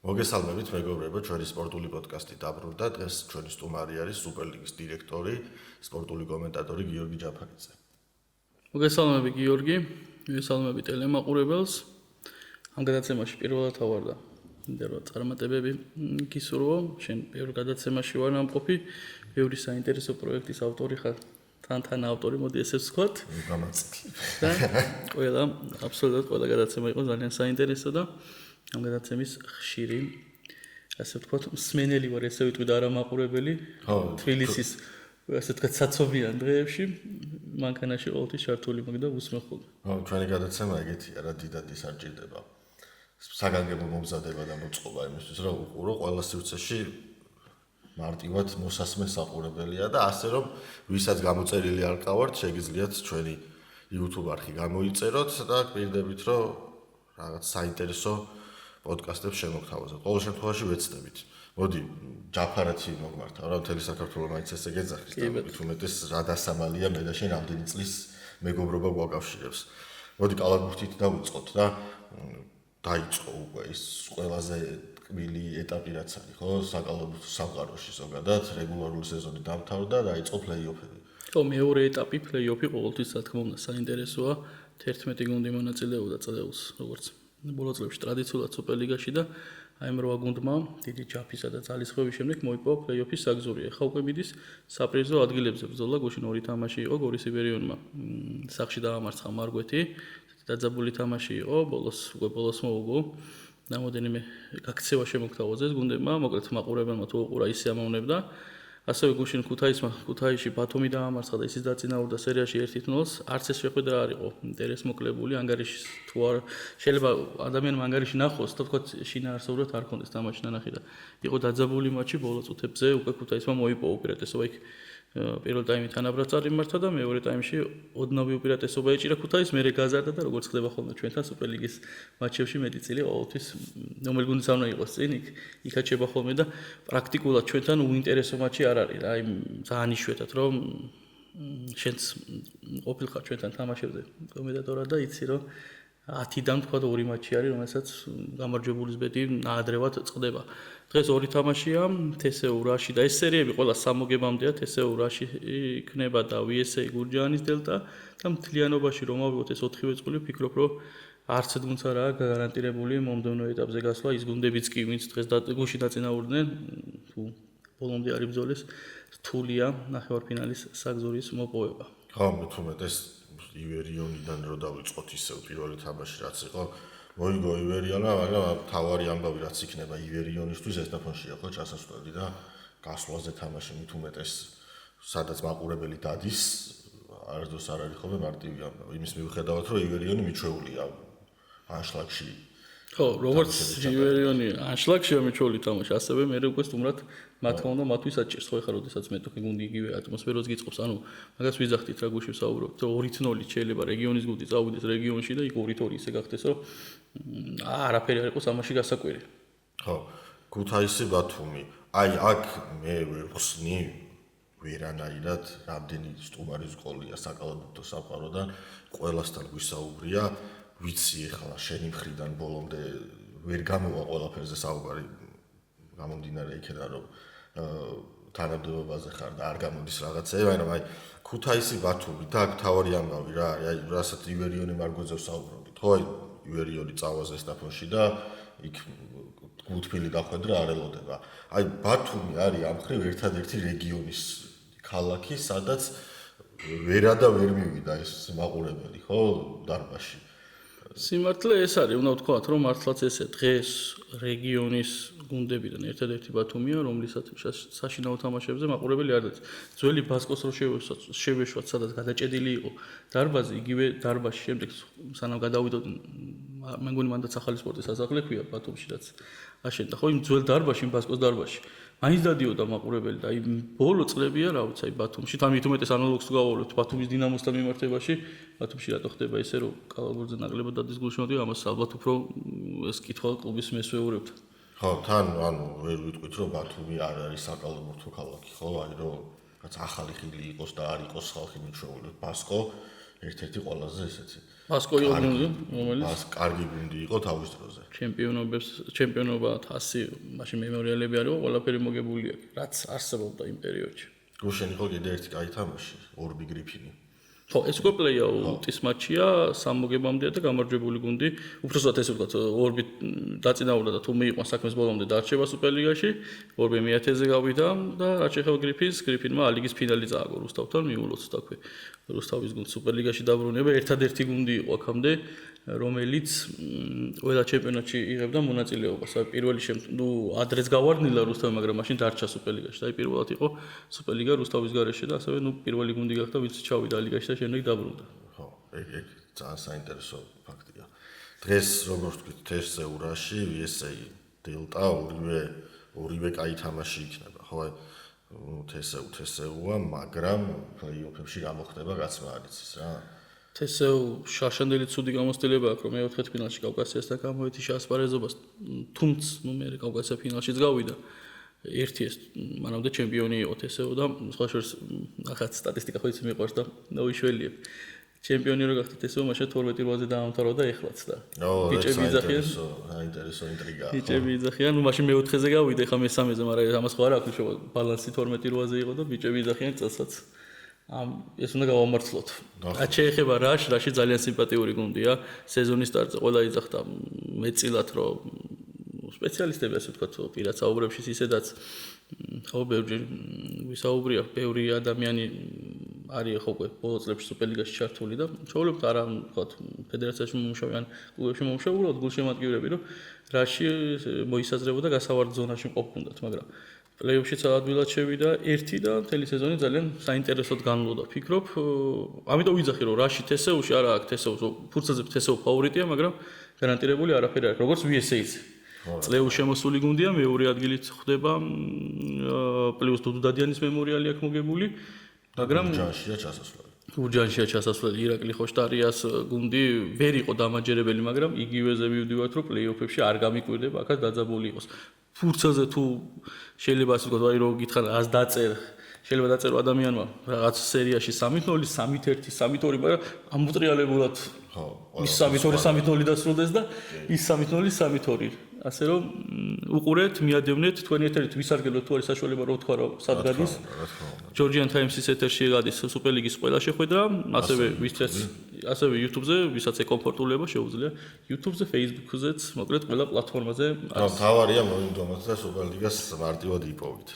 მოგესალმებით მეგობრებო, ჩვენი სპორტული პოდკასტი დაბრუნდა. დღეს ჩვენი სტუმარი არის სუპერლიგის დირექტორი, სპორტული კომენტატორი გიორგი ჯაფარიძე. მოგესალმები გიორგი, მოგესალმები ტელემაყურებელს. ამ გადაცემაში პირველად ვარ და მინდა რომ წარმატებები გისურვო. შენ პირველ გადაცემაში ვარ ამყოფი, ბევრი საინტერესო პროექტის ავტორი ხარ. თან ავტორი, მოდი ესე ვსქვათ. გამაცდილი. და აბსოლუტურად ყველა გადაცემა იყო ძალიან საინტერესო და ამ გადაცემის ხშირი, ასე ვთქვათ, მსმენელი ვარ, ესე ვიტყვი და არა მაყურებელი. თბილისის ასე ვთქვათ საცობიან დღეებში მანქანაში ყოველთვის ჩართული მაგ და უსმენ ხოლმე. ჩვენი გადაცემა ეგეთია, რა დიდად ის არ ჭირდება. საგანგებო მომზადება და მოწყობა იმისთვის, რომ უყურო ყველა სივრცეში მარტივად მოსასმენ საყურებელია და ასე რომ ვისაც გამოწერილი არ ყავართ, შეგიძლიათ ჩვენი YouTube არხი გამოიწეროთ და გვირდებით, რომ რაღაც საინტერესო პოდკასტებს შემოგთავაზოთ. ყოველ შემთხვევაში ვეცდებით. მოდი, ჯაფარათი მოგმართავ, რა მთელი საქართველოს მაინც ესე გეძახის და მით უმეტეს რა დასამალია მე და შენ რამდენი წლის მეგობრობა გვაკავშირებს. მოდი კალათბურთით დავიწყოთ და დაიწყო უკვე ის ყველაზე კბილი ეტაპი რაც არის, ხო? საკალათბურთო სამყაროში ზოგადად რეგულარული სეზონი დამთავრდა და დაიწყო პლეი-ოფები. ხო, მეორე ეტაპი პლეი-ოფი ყოველთვის რა თქმა უნდა საინტერესოა. 11 გუნდი მონაწილეობდა წელს, როგორც ბოლო წლებში ტრადიციულად სუპერლიგაში და აი ამ 8 გუნდმა დიდი ჯაფისა და ძალისხმევის შემდეგ მოიპოვა პლეი-ოფის საგზური. ახლა უკვე მიდის საპრიზო ადგილებზე ბრძოლა, გუშინ ორი თამაში იყო, გორის იბერიონმა სახში დაამარცხა მარგვეთი, დაძაბული თამაში იყო, ბოლოს მოუგო. რამოდენიმე გაქცევა შემოგთავაზეს გუნდებმა, მოკლედ მაყურებელმა თუ უყურა ისე ამოვნებდა. ასევე გუშინ ქუთაისში ბათუმი დაამარცხა და ისიც დაწინაურდა სერიაში 1-0-ს. არც ეს შეხვედრა არ იყო ინტერესმოკლებული, ანგარიში თუ არ შეიძლება ადამიანმა ანგარიში ნახოს, თქო შინაარსობრივად არ ქონდეს თამაში ნანახი და იყო დაძაბული მატჩი ბოლო წუთებზე, უკვე ქუთაისმა მოიპოვა უპირატესობა იქ პირველ ტაიმი თანაბრად წარიმართა და მეორე ტაიმში ოდნავი უპირატესობა ეჭირა ქუთაისს, მერე გაზარდა და როგორც ხდება ხოლმე ჩვენთან სუპერლიგის მატჩებში მეტი წილი ყოველთვის რომელ გუნდს არ უნდა იყოს წინ იქაც შეება ხოლმე და პრაქტიკულად ჩვენთან უინტერესო მატჩი არ არის რა, აი ძალიან იშვიათად რომ შენც ყოფილხარ ჩვენთან თამაშებზე კომენტატორად და იცი რომ 10-დან თქვა 2 მატჩი არის, რომელსაც გამარჯვებულის ბედი ნაადრევად წყდება. დღეს ორი თამაშია, TSU რაში და ეს სერიები ყველა სამოგებამდეა, TSU რაში იქნება და VSA გურჯაანის დელტა და მთლიანობაში რომ ავიღოთ ეს 4 წელი, ვფიქრობ რომ არც გუნდს არაა გარანტირებული მომდევნო ეტაპზე გასვლა, ის გუნდებიც კი ვინც დღეს გუშინ დაწინაურდნენ, თუ ბოლომდე არის ბრძოლის, რთულია ნახევარფინალის საგზურის მოპოვება. ხო, მე თუმეტეს ივერიონიდან რო დავიწყოთ ისევ პირველი თამაში რაც იყო მოიგო ივერიონა, მაგრამ თავარი ამბავი რაც იქნება ივერიონისთვის ეს დაფონშია ხო ჩასასვლელი და გასვლაზე თამაში მით უმეტეს სადაც მაყურებელი დადის არასდროს არ არის ხოლმე მარტივი ამბავი იმის მიუხედავად რომ ივერიონი მიჩვეულია ანშლაგში. ხო, როგორც ივერიონი ანშლაგშია მიჩვეული თამაში, ასევე მე უკვე სტუმრად მათ თქმა უნდა მათთვის აჭირს ხო ეხლა როდესაც მე თქო გუნდი იგივე ატმოსფეროს გიწყობს, ანუ მაგას ვიზახდით რა გუშინ ვსაუბრობთ, 2-0 შეიძლება რეგიონის გუნდი წავიდეს რეგიონში და იქ 2-2 ისე გახდეს, რომ არაფერი არ იყოს ამაში გასაკვირი. ხო, ქუთაისი ბათუმი. აი აქ მე ვხსნი ვერანაირად რამდენი სტუმარის ყოლია საკალათბურთო სამყაროდან ყველასთან გვისაუბრია. ვიცი ახლა შენი მხრიდან ბოლომდე ვერ გამოვა ყველაფერზე საუბარი გამომდინარე იქიდან რომ თანამდებობაზე ხარ და არ გამოდის რაღაცეები, მაგრამ აი ქუთაისი ბათუმი და აქ თავარი ამბავი რა არის, აი რასაც ივერიონი მარგვეძევ საუბრობთ, ხო აი ივერიონი წავაზე სტაფონში და იქ გუთფილი დახვედრა არ ელოდება. აი ბათუმი არის ამ ხრივ ერთადერთი რეგიონის ქალაქი, სადაც ვერა და ვერ მივიდა ეს მაყურებელი, ხო, დარბაზში. სიმართლე ეს არის, უნდა ვთქვათ, რომ მართლაც ესე დღეს რეგიონის გუნდებიდან ერთადერთი ბათუმია, რომლისაც საშინაო თამაშებზე მაყურებელი არ დადის. ძველი ბასკოს რო შევეშვათ, სადაც გადაჭედილი იყო დარბაზი, იგივე დარბაზში შემდეგ სანამ გადავიდოდ მე მგონი მანდაც ახალი სპორტის სასახლე ქვია ბათუმშიც აშენდა, ხო, იმ ძველ დარბაზში, ბასკოს დარბაზში. მაინც დადიოდა მაყურებელი და აი ბოლო წლებია რა ვიცი აი ბათუმში, თან მით უმეტეს ანალოგს თუ გავავლოთ ბათუმის დინამოსთან მიმართებაში, ბათუმში რატო ხდება ისე რომ კალათბურთზე ნაკლებად დადის გულშემატკივარი, ამას ალბათ უფრო ეს კითხვა კლუბის მესვეურებთან. ხო, თან ანუ ვერ ვიტყვით რომ ბათუმი არ არის საკალათბურთო ქალაქი, ხო, აი რომ რაც ახალი ხილი იყოს და არ იყოს ხალხი მიჩვეული. ბასკო ერთ-ერთი ყველაზე ესეთი. ასკო იყო გუნდი, რომელიც მას კარგი გუნდი იყო თავის დროზე. ჩემპიონობა 100 მაშინ მემორიალები არისო, ყველაფერი მოგებული აქვს, რაც არსებობდა იმ პერიოდში. გუშინ იყო კიდე ერთი კაი თამაში, ორბი გრიფინი. ხო, ეს უკვე პლეი-აუთის მატჩია, სამოგებამდეა და გამარჯვებული გუნდი, უბრალოდ ესე ვთქვათ, ორბი დაწინაურდა და თუ მიიყვანს საქმეს ბოლომდე დარჩება სუპერლიგაში, ორბი მე-10-ზე გავიდა და რაც შეეხება გრიფინმა ალიგის ფინალი წააგო რუსთავთან, მიულოც თქვი. რუსთავის გუნდს სუპერლიგაში დაბრუნება, ერთადერთი გუნდი იყო აქამდე, რომელიც ყველა ჩემპიონატში იღებდა მონაწილეობას. აი პირველი ადრეც გავარდნილა რუსთავი, მაგრამ მაშინ დარჩა სუპერლიგაში. აი პირველად იყო სუპერლიგა რუსთავის გარეშე და ასევე პირველი გუნდი გახდა, ვინც ჩავიდა ლიგაში და შემდეგ დაბრუნდა. ხო, ეგ ძალიან საინტერესო ფაქტია. დღეს როგორც ვთქვით, თესზე ურაში, VSA დელტა ორივე კაი თამაში იქნება. ხო, აი თესეუა, მაგრამ პლეი-ოფებში გამოხდება რაც მარიცის რა. თესეუ შაშანდელი ცუდი გამოცდილება აქვს, რომ მე-4 ფინალში კავკასიასთან გამოეთიშა ასპარეზობას, თუმცა მე კავკასია ფინალშიც გავიდა. ერთი ეს მანამდე ჩემპიონი იყო თესეუ და სხვა შორის ახაც სტატისტიკა ხო იცი მიყვარს და ნოიშველიებ. ჩემპიონი რო გახდა თესეუ, მაშინ 12-8-ზე დაამთავრა და ეხლაც და ბიჭები იძახიან. საინტერესო ინტრიგაა. ბიჭები იძახიან, ნუ მაშინ მე-4-ზე გავიდა, ეხლა მე-3-ზე, მაგრამ ამას ხო არ აქვს შოვა, ბალანსი 12-8-ზე იყო და ბიჭები იძახიან წელსაც. ეს უნდა გავამართლოთ. რაც შეეხება რაში ძალიან სიმპათიური გუნდია. სეზონის სტარტზე ყველა იძახდა მეწილად, რომ სპეციალისტები ასე ვთქვათ, პირად საუბრებში ისედაც ხო ბევრი ვისაუბრია, ბევრი ადამიანი არის ხო უკვე ბოლო წლებში სუპერლიგაში ჩართული და შეულებთ არა ვთქვათ, ფედერაციაში მომუშავე ან კლუბებში მომუშავე, უბრალოდ გულშემატკივრები, რომ რაში მოისაზრებოდა გასავარდ ზონაში მყოფ გუნდად, მაგრამ პლეი-ოფშიც ადვილად შევიდა ერთი და მთელი სეზონი ძალიან საინტერესოდ განვლოდა. ფიქრობ, ამიტომ ვიძახი რომ რაში თესეუში არა აქვს თესეუს, ფურცელზე თესეუ ფავორიტია, მაგრამ გარანტირებული არაფერი არ აქვს. როგორც VSA-ზე. წლეუში შემოსული გუნდია, მეორე ადგილით ხვდება პლუს დუდუ დადიანის მემორიალი აქვს მოგებული, მაგრამ გურჯაანშია ჩასასვლელი. გურჯაანშია ჩასასვლელი ირაკლი ხოშტარიას გუნდი ვერ იყო დამაჯერებელი, მაგრამ იგივეზე მივდივართ, რომ პლეი-ოფებში არ გამიკვირდება, აქაც დაძაბული იყოს. ფურცელზე თუ შეიძლება ასე ვთქვათ, აი რო გითხარ, ას დაწერ, შეიძლება დაწერო ადამიანმა რაღაც სერიაში 3-0, 3-1, 3-2, მაგრამ ამუტრიალებულად ხო, ის 3-2, 3-0 დასრულდეს და ის 3-0, 3-2. ასე რომ უყურეთ, მიადევნეთ თქვენი ეთერით ვისარგებლოთ თუ არის საშუალება რო თქვა რომ სად გადის. Georgian Times-ის ეთერში გადის სუპერლიგის ყველა შეხვედრა, ასევე ვისაც ასევე YouTube-ზე, ვისაც ეკომფორტულება შეუძლია YouTube-ზე, Facebook-ზეც, მოკლედ ყველა პლატფორმაზე. თავარია მოინდომოთ და სუპერლიგას მარტივად იპოვით.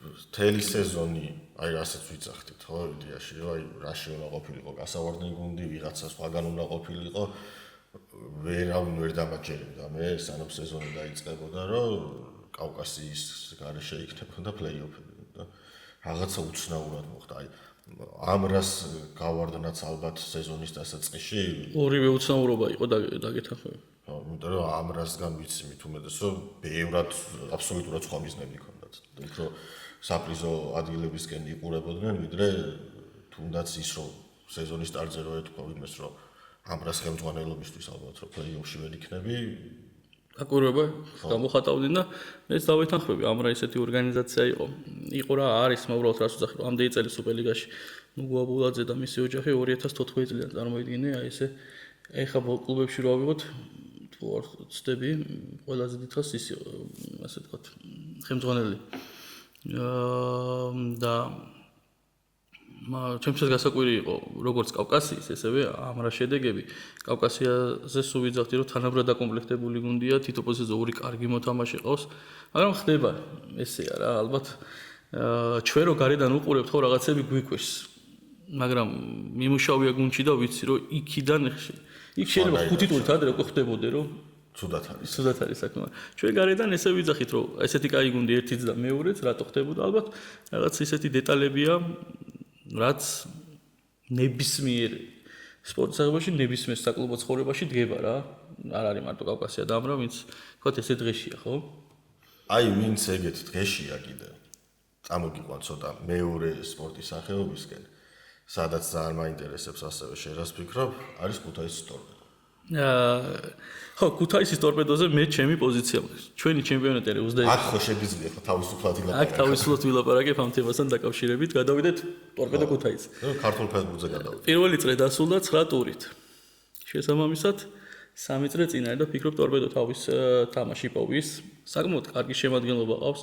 მთელი სეზონი, აი ასეც ვიცახდით, ხო, იდეაში, აი რაში უნდა ყოფილიყო გასავარდნი გუნდი, ვიღაცა სხვაგან უნდა ყოფილიყო, ვერავინ ვერ დამაჯერებდა მე, სანამ სეზონი დაიწყებოდა, რომ კავკასიის გარეშე იქნებოდა პლეი-ოფები და რაღაცა უცნაურად მოხდა. აი ამ რას გავარდნაც ალბათ სეზონის დასაწყისში. ორივე უცნაურობა იყო დაგეთანხმები. ხო, იმიტომ რომ ამ რასგან ვიცი მით უმეტეს, რომ ბევრად აბსოლუტურად სხვა მიზნები ჰქონდათ. უფრო საპრიზო ადგილებისკენ იყურებოდნენ, ვიდრე თუნდაც ის რომ სეზონის სტარტზე რო ეთქვა იმას, რომ ამ რას ხელმძღვანელობისთვის ალბათ რომ პლეი-ოფში ვერ იქნები. აკურება გამოხატავდნენ და ეს დავეთანხმები, ამ რა ისეთი ორგანიზაცია იყო. იყო რა არის, უბრალოდ რას ვძახი, რომ ამდენი წელი სუპერლიგაში ნუგუაბულაძე და მისი ოჯახი 2014 წლიდან წარმოიდგინე, აი ესე ეხა კლუბებში რო ავიღოთ, თუ არ ცდები, ყველაზე დიდხანს ის ასე ვთქვათ, ხელმძღვანელი. და ჩემთვის გასაკვირი იყო როგორც კავკასიის, ესევე ამ რა შედეგები. კავკასიაზე სულ ვიძახდი, რომ თანაბრად დაკომპლექტებული გუნდია, თითო პოზიციაზე ორი კარგი მოთამაშე ყავს, მაგრამ ხდება ესეა რა, ალბათ ჩვენ რო გარედან უყურებთ, ხო რაღაცები გვიკვირს. მაგრამ მიმუშავია გუნდში და ვიცი, რომ იქიდან იქ შეიძლება 5 ტურით ადრე უკვე ხდებოდე, რომ ცუდად არის. ცუდად არის საქმე. ჩვენ გარედან ესე ვიძახით, რომ ესეთი კაი გუნდი ერთიც და მეორეც რატო ხდებოდა, ალბათ რაღაც ისეთი დეტალებია, რაც ნებისმიერ სპორტ საღებაში, ნებისმიერ საკლუბო ცხოვრებაში დგება რა. არ არის მარტო კავკასია და ამრა, ვინც თქვათ ესე დღეშია, ხო? აი ვინც ეგეთ დღეშია კიდე. წამოგიყვან ცოტა მეორე სპორტის სახეობისკენ, სადაც ძალიან მაინტერესებს ასევე შენ რას ფიქრობ, არის ქუთაისის ტორპედო. ხო, ქუთაისის ტორპედოზე მე ჩემი პოზიცია მაქვს. ჩვენი ჩემპიონატი არის 29. აქ ხო შეგიძლია ხო თავისუფლად ვილაპარაკო. აქ თავისუფლად ვილაპარაკებ ამ თემასთან დაკავშირებით. გადავიდეთ ტორპედო ქუთაისს. ქართულ ფეხბურთზე გადავიდეთ. პირველი წრე დასრულდა 9 ტურით. შესაბამისად 3 წრე წინ არის და ფიქრობ ტორპედო თავის თამაში პოვის. საკმაოდ კარგი შემადგენლობა ყავს.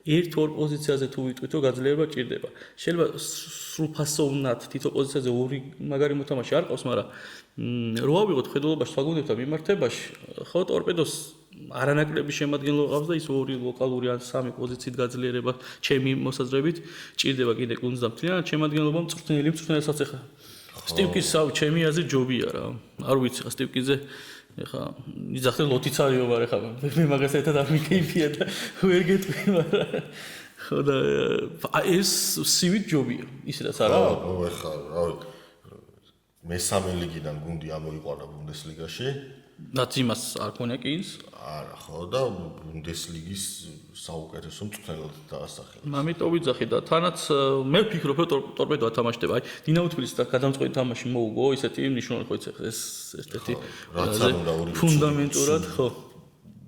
ერთ-ორ პოზიციაზე თუ ვიტყვით, რომ გაძლიერება ჭირდება. შეიძლება სრულფასოვნად თითო პოზიციაზე ორი მაგარი მოთამაშე არ ყავს, მაგრამ რო ავიღოთ ხედულობაში თვალგონებთან მიმართებაში, ხო ტორპედოს არანაკლები შემადგენლობა ყავს და ის ორი ლოკალური ან სამი პოზიციით გაძლიერება ჩემი მოსაზრებით ჭირდება კიდე გუნდს და მთლიანად შემადგენლობა მწვრთნელისაც ეხა. სტივკის ჩემი აზრით ჯობია რა. არ ვიცი, სტივკიზე ეხა იძახე ლოთიცარიო ვარ ეხა მე მაგას ერთად არ მიკეიფია და ვერ გეტყვი მაგრამ ხო და ეს სივით ჯობია ისედაც არა ხო ეხა რავი მესამე ლიგიდან გუნდი ამოიყვანა ბუნდესლიგაში რაც იმას არ ქონია კინს არა ხო და ბუნდესლიგის საუკეთესო მწვრთნელად დაასახელა ამიტომ ვიძახი და თანაც მე ვფიქრობ რომ ტორპედო ათამაშდება აი დინამო თბილისის და გადამწყვეტი თამაში მოუგო ისეთი მნიშვნელოვანი ხო იცი ეს ერთ-ერთი ფუნდამენტურად ხო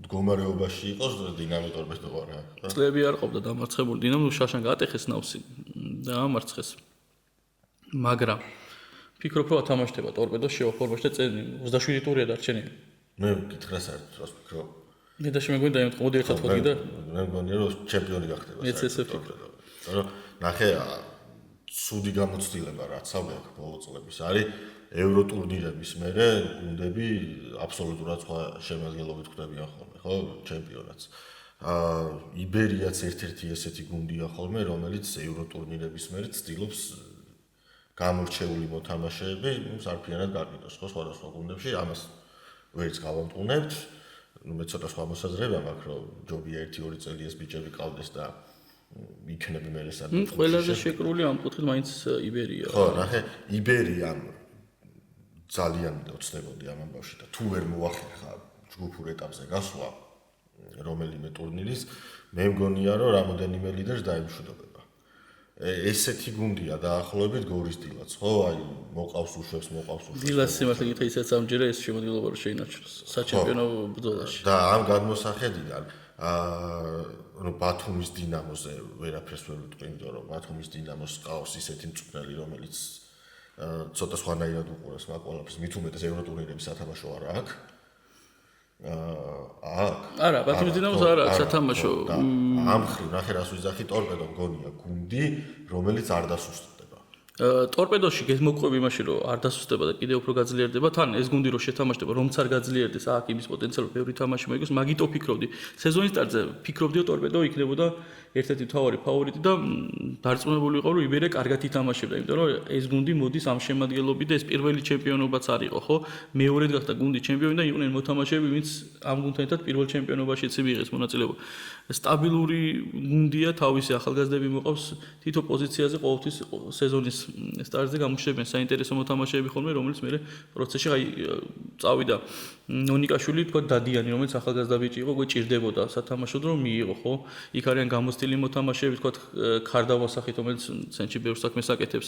მდგომარეობაში იყოს დინამო ტორპედო რა წლები არ ყოფდა დამარცხებული დინამო შაშან გაატეხეს ნავსი და ამარცხეს მაგრამ ფიქრობ რომ ათამაშდება ტორპედო შეოფორმაშდა წელი 27 ტურია დარჩენილი მე ვკითხე საერთოდ ვფიქრობ მე და შემეგვიდა იმ მოდი ერთად ხოდი და მე მგონია რომ ჩემპიონი გახდება მეც ესე ვფიქრობ რომ ნახე სუდი გამოცდილება რაც აქვს ბოლო წლების არის ევრო ტურნირების მერე გუნდები აბსოლუტურად სხვა შემადგენლობით ხვდებიან ხოლმე ხო ჩემპიონატს იბერიაც ერთ-ერთი ესეთი გუნდია ხოლმე რომელიც ევრო ტურნირების მერე ცდილობს გამორჩეული მოთამაშეები სარფიანად გაყიდოს ხო სხვადასხვა გუნდებში ამას ვერც გავამტყუნებთ ну მე ცოტა სხვა მოსაზრება მაქვს რომ ჯობია 1-2 წელი ეს ბიჭები ყავდეს და იქნები მე ეს ადამიანი ყველაზე შეკრული ამ კუთხით მაინც იბერია ხო ნახე იბერია ძალიან ოცნებოდი ამ ამბავში და თუ ვერ მოახერხა ჯგუფურ ეტაპზე გასვლა რომელიმე ტურნირის მე მგონია რომ რამოდენიმე ლიდერს დაიმშვიდობება ესეთი გუნდია დაახლოებით გორის დილაც ხო აი მოყავს უშვებს დილას სიმართლე გითხრა ისაც ამჯერა ეს შემოდილობა რომ შეინარჩუნოს საჩემპიონო ბრძოლაში და ამ გადმოსახედიდან ნუ ბათუმის დინამოზე ვერაფერს ვერ ვიტყვი იმიტომ რომ ბათუმის დინამოს ყავს ისეთი მწვრთნელი რომელიც ცოტა სხვანაირად უყურებს მაგ ყველაფერს მით უმეტეს ევროტურნირების სათამაშო არ აქვს არა ბათუმის დინამოს არ აქვს სათამაშო ამ ხრივ ნახე რას ვიზახი ტორპედო მგონია გუნდი რომელიც არ დასუსტდება ტორპედოში გემოყვები იმაში რომ არ დასუსტდება და კიდევ უფრო გაძლიერდება თან ეს გუნდი რომ შეთამაშდება რომც არ გაძლიერდეს აქ იმის პოტენციალი რომ ბევრი თამაში მოიგოს მაგიტო ფიქრობდი სეზონის სტარტზე ფიქრობდი რომ ტორპედო იქნებოდა ერთ-ერთი მთავარი ფავორიტი და დარწმუნებული ვიყო რომ იბერია კარგად ითამაშებდა იმიტომ რომ ეს გუნდი მოდის ამ შემადგენლობით და ეს პირველი ჩემპიონობაც არ იყო ხო მეორედ გახდა გუნდი ჩემპიონი და იყვნენ მოთამაშეები ვინც ამ გუნდთან ერთად პირველ ჩემპიონობაშიც მიიღეს მონაწილეობა სტაბილური გუნდია თავისი ახალგაზრდები მოყავს თითო პოზიციაზე ყოველთვის სეზონის სტარტზე გამოჩნდებიან საინტერესო მოთამაშეები ხოლმე რომელიც მე პროცესში აი წავიდა ნონიკაშვილი თქვა დადიანი რომელიც ახალგაზრდა ბიჭი იყო უკვე ჭირდებოდა სათამაშოდ რომ მიიღო ხო იქ არიან გამოცდილი მოთამაშეები თქვა ქარდავასახით რომელიც ცენტრი ბევრ საქმეს აკეთებს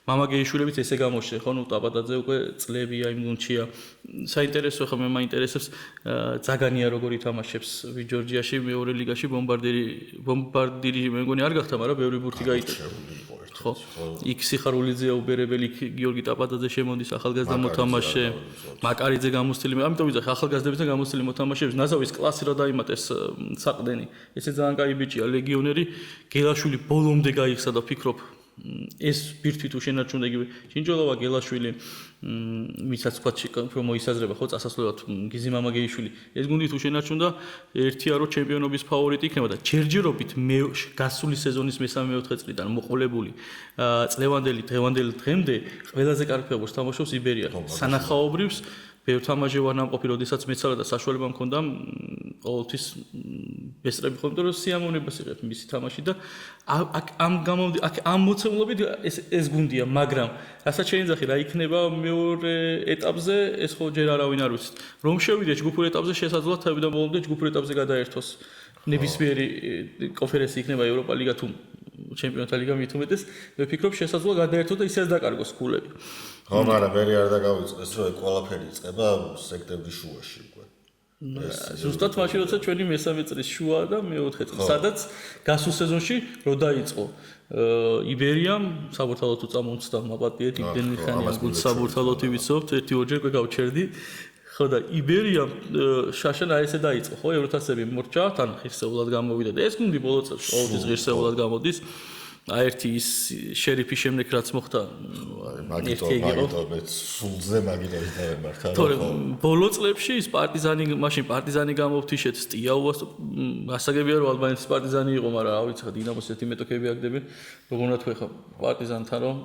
მამაგეიშვილებიც ესე გამოჩნდა ხო ნუ ტაბადაძე უკვე წლებია იმ გუნდშია საინტერესო ხო მე მაინტერესებს ზაგანია როგორ ითამაშებს ვიჯორჯიაში მეორე ლიგაში ბომბარდირი მე მგონი არ გახდა მაგრამ ბევრი ბურთი გაიტანა ხო იქ სიხარულიძეა უბერებელი გიორგი ტაბადაძე შემოდის ახალგაზრდა მოთამაშე მაკარიძე გამოცდილი ამიტომ ვიძახი ახალგაზრდებისგან გამოცდილი მოთამაშეების ნაზავის კლასი რა დაიმატეს საყდენი ესე ძალიან კაი ბიჭია ლეგიონერი გელაშვილი ბოლომდე გაიხსა და ფიქრობ ეს ბირთვი თუ შენარჩუნდა იგივე ჩინჯოლოვა გელაშვილი მისაც თქვა რომ მოისაზრება ხო წასასვლელად გიზი მამაგეიშვილი ეს გუნდი თუ შენარჩუნდა ერთია რომ ჩემპიონობის ფავორიტი იქნება და ჯერჯერობით მე გასული სეზონის მესამე-მეოთხე წლიდან მოყოლებული წლევანდელი დღემდე ყველაზე კარგ ფეხბურთს თამაშობს იბერია სანახაობრივს ბევრ თამაშზე ვარ ნამყოფი, როდესაც მეცალა და საშუალება მქონდა ყოველთვის ესწრები ხოლმე, რომ სიამოვნებას იღებ მისი თამაში და ამ მოცემულობით ეს გუნდია, მაგრამ რასაც შეინძახი რა იქნება მეორე ეტაპზე, ეს ხო ჯერ არავინ არ ვიცით. რომ შევიდე ჯგუფურ ეტაპზე შესაძლოა თავიდან ბოლომდე ჯგუფურ ეტაპზე გადაერთოს. ნებისმიერი კონფერენცია იქნება ევროპა ლიგა თუ ჩემპიონთა ლიგა მით უმეტეს მე ვფიქრობ შესაძლოა გადაერთო და ისეც დაკარგოს ქულები. ხო, მაგრამ მე არ დაგავიწყდეს, რომ ყველაფერი იწყება სექტემბრის შუაში უკვე. ზუსტად მაშინ როცა ჩვენი მესამე წრის შუა და მეოთხე წრი, სადაც გასულ სეზონში რო დაიწყო იბერიამ საბურთალოთ უწამოუცდა მაპატიეთ იმდენი ხანი გულ საბურთალოთი ვიცობთ, 1-2 ჯერ გავჩერდი. ხო და იბერიამ შაშან აი ესე დაიწყო, ხო, ევროთასები მორჩა, თან ღირსეულად გამოვიდა და ეს გუნდი ბოლო წელს ყოველთვის ღირსეულად გამოდის. აერთი ის შერიფის შემდეგ რაც მოხდა მაგიტო მე სულზე მაგიტოს დავემართა თორემ ბოლო წლებში ის პარტიზანი გამოვთიშეთ სტიაუას გასაგებია რომ ალბანეთის პარტიზანი იყო მაგრამ რა ვიცი ხა დინამოს ესეთი მეტოქები აგდებენ როგორ ნათქვი ხა პარტიზანთან რომ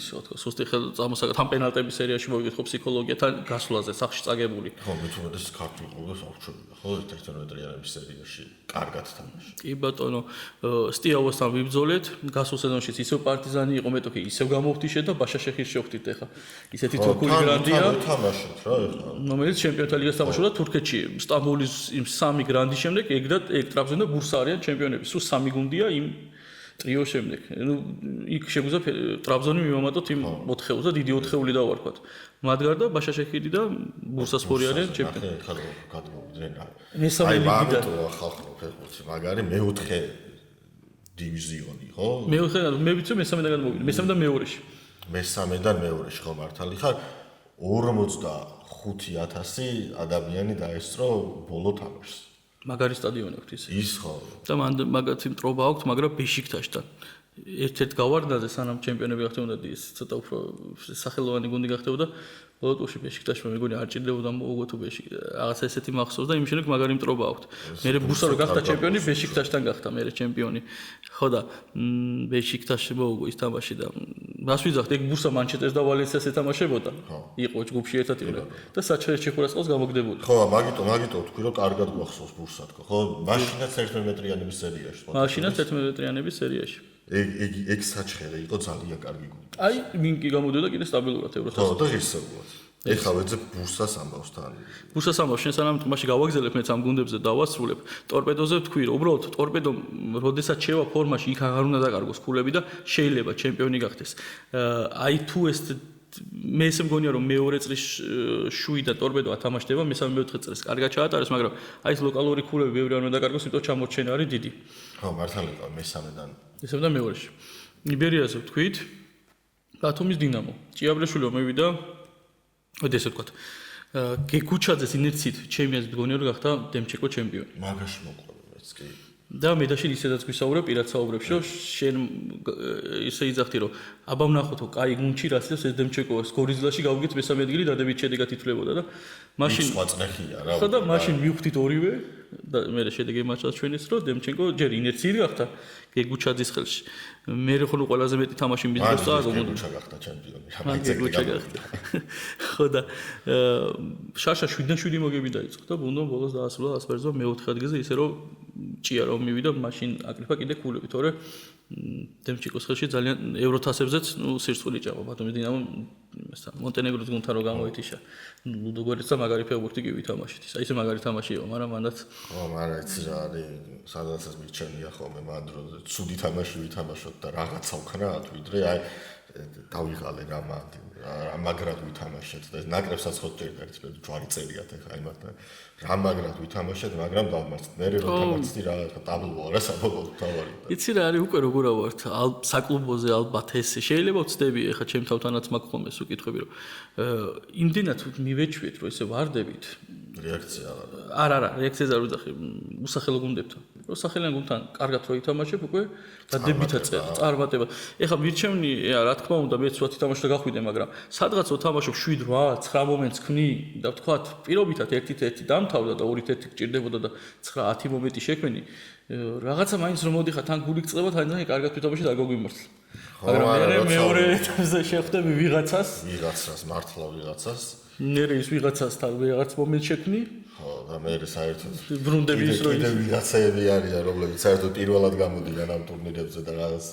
ისე თქო სუსტი ხელწამოსაგა თან პენალტების სერიაში მოვიგეთ ხო ფსიქოლოგია თან გასვლაზე სახში წაგებული ხო მე თვითონ ეს ქართული კლუბს აღჩვევია ხო 11 მეტრიანების სერიაში კარგად თამაში კი ბატონო სტიაუასთან ვიბრძოლეთ გასულ სეზონშიც ისევ პარტიზანი იყო მეტოქი ისევ გამოვთიშეთ და ბაშაშეხის შევხვდით ეხა ისეთი თურქული გრანდია თამაშობთ რა ეხლა რომელიც ჩემპიონთა ლიგას თამაშობდა თურქეთში სტამბოლის იმ 3 გრანდის შემდეგ ეგ ტრაბზონი და ბურსა არიან ჩემპიონები სულ 3 გუნდია იმ ტრიოს შემდეგ ნუ იქ შეგვიძლია ტრაბზონი მივამატოთ იმ 4-ს და დიდი 4-ული დავარქვათ მათ გარდა ბაშაშეჰიდი და ბურსასპორი არიან ჩემპიონები გადმოვიდნენ მესამე ლიგიდან ხალხო ფეხბურთი მაგარი მე-4 დივიზიონი ხო? მე ვიცი მესამედან გამოვიდა. მესამე და მეორეში. მესამედან მეორეში ხო მართალი ხარ? 45000 ადამიანი დაესწრო ბოლო თამაშს. მაგარი სტადიონი აქვს ის. ის ხო. და მან მაგათი მტრობა აქვს, მაგრამ ბეშიქტაშთან. ერთ-ერთ გავარდნაზე სანამ ჩემპიონები გახდებოდა ის ცოტა უფრო სახელოვანი გუნდი გახდებოდა. ბოლოტოში ბეშიქტაშმა მეგონი არ ჭირდებოდა მოგო თუ ბეშიკ რაღაცა ესეთი მახსოვს და იმ შემდეგ მაგარი მტრობა აქვს. მე ბურსა რო გახდა ჩემპიონი ბეშიქტაშთან გახდა მე ჩემპიონი. ხო და ბეშიქტაში მოგო ის თამაში და მას ვიძახთ ეგ ბურსა მანჩესტერს და ვალენსიას ეთამაშებოდა. იყო ჯგუფში ერთად იყო და საჩხერეში ხურასყოს გამოგდებული. ხო მაგიტო თქვი რომ კარგად გახსოვს ბურსა თქო ხო მაშინაც 11 მეტრიანების სერიაში მაშინაც 11 მეტრიანების სერიაში ეგ საჩხერე იყო ძალიან კარგი გუნდი. აი მინკი გამოდიოდა კიდე სტაბილურად ევროთასში. ხო და ღირსეულად. ეხლა ვეძებ ბურსას ამბავს თან. ბურსას ამბავს შენ სანამ თამაში გავაგზელებ მეც ამ გუნდებზე დავასრულებ. ტორპედოზე ვთქვი რომ უბრალოდ ტორპედო როდესაც შევა ფორმაში იქ აღარ უნდა დაკარგოს ქულები და შეიძლება ჩემპიონი გახდეს. აი თუ ეს მე ესე მგონია რომ მეორე წრის შუიდან ტორპედო ათამაშდება მესამე მეოთხე წელს კარგად ჩაატარეს მაგრამ აი ეს ლოკალური ქულები ბევრი არ უნდა დაკარგოს იმიტომ ჩამორჩენა არის დიდი. ხო მართალია მესამედან მეორეში. იბერიაზე ვთქვით ბათუმის დინამო. ჭიაბრეშვილო მევიდა ესე ვთქვათ. გეგუჩაძეს ინერციით ჩემი აზრით მგონია რომ გახდა დემჩეკო ჩემპიონი. მაგაში მოყვება მეც კი. და მე და შენ ისედაც გვისაუბრებ პირად საუბრებში რომ შენ ისე იძახთი რომ აბა ვნახოთ კაი გუნჩი რაც ის დემჩეკოს გორიზლაში გავიგეთ მესამე ადგილი დადებით შედეგად ითვლებოდა და მაშინ სხვა წნეხია რა. ხო და მაშინ მივხვდით ორივე და მე შედეგი მაჩას ჩვენის რომ დემჩენკო ჯერ ინერციით გახდა გეგუჩაძის ხელში. მე ხო ყველაზე მეტი თამაში მისდევს და გეგუჩა გახდა ჩემპიონი. გეგუჩა გახდა. ხო და შაშა 7-7 მოგები დაიწყო და ბუნდომ ბოლოს დაასრულა ასპარეზო მეოთხე ადგილზე ისე რომ ჭია რომ მივიდა მაშინ აკრიფა კიდე ქულები თორე დემჩიკოს ხელში ძალიან ევროთასებზეც ნუ სირცული ჭამა ბათუმის დინამო მონტენეგროს გუნდთან რო გამოეთიშა ლუდოგორეცსა მაგარი ფეხბურთი კი ვითამაშით ისა ისე მაგარი თამაში იყო მაგრამ მანდაც ხო მაგრამ იცი რა არის სადღაცაც მიჩენია ხოლმე მან დროზე ცუდი თამაში ვითამაშოთ და რაღაცა ვქნათ ვიდრე აი დავიღალე რა მაგრად ვითამაშეთ და ნაკრებსაც ხო წერდით ჯვარი წერიათ ახლა იმათთან რა მაგრად ვითამაშეთ მაგრამ დავმარცხეთ მე რო თამაშდი რა ტაბლოა რა საბოლოო თავარი იცი რა არის უკვე როგორ ავართ საკლუბოზე ალბათ ეს შეიძლება ვწდები ახლა ჩემ თავთანაც მაქვს ხოლმე სუკითხები რომ იმდენად მივეჩვიეთ რომ ესე ვარდებით რეაქცია არა რეაქციაზე არ ვიძახი უსახელო გუნდებთან რომ სახელიან გუნდთან კარგად რო ითამაშებ უკვე დადებითად წარმატება ეხლა მირჩევნი რა თქმა უნდა მეც ვათი თამაში და გახვიდე მაგრამ სადღაც ვთამაშობ 7-8-9 მომენტს ქმნი და ვთქვათ პირობითად 1-1 დამთავრდა და 2-1 გჭირდებოდა და 9-10 მომენტი შექმნი რაღაცა მაინც რომ მოდიხარ თან გული გწება თან კარგად ვთამაში და გაგვიმართლა მაგრამ მეორე ეტაპზე შეხვდები ვიღაცას მართლა ვიღაცას მე ის ვიღაცასთან ვიღაც მომენტ შექმნი ხო და მე საერთოდ ბრუნდები ის რომ კიდე ვიღაცები არიან რომლებიც საერთოდ პირველად გამოდიან ამ ტურნირებზე და რაღაც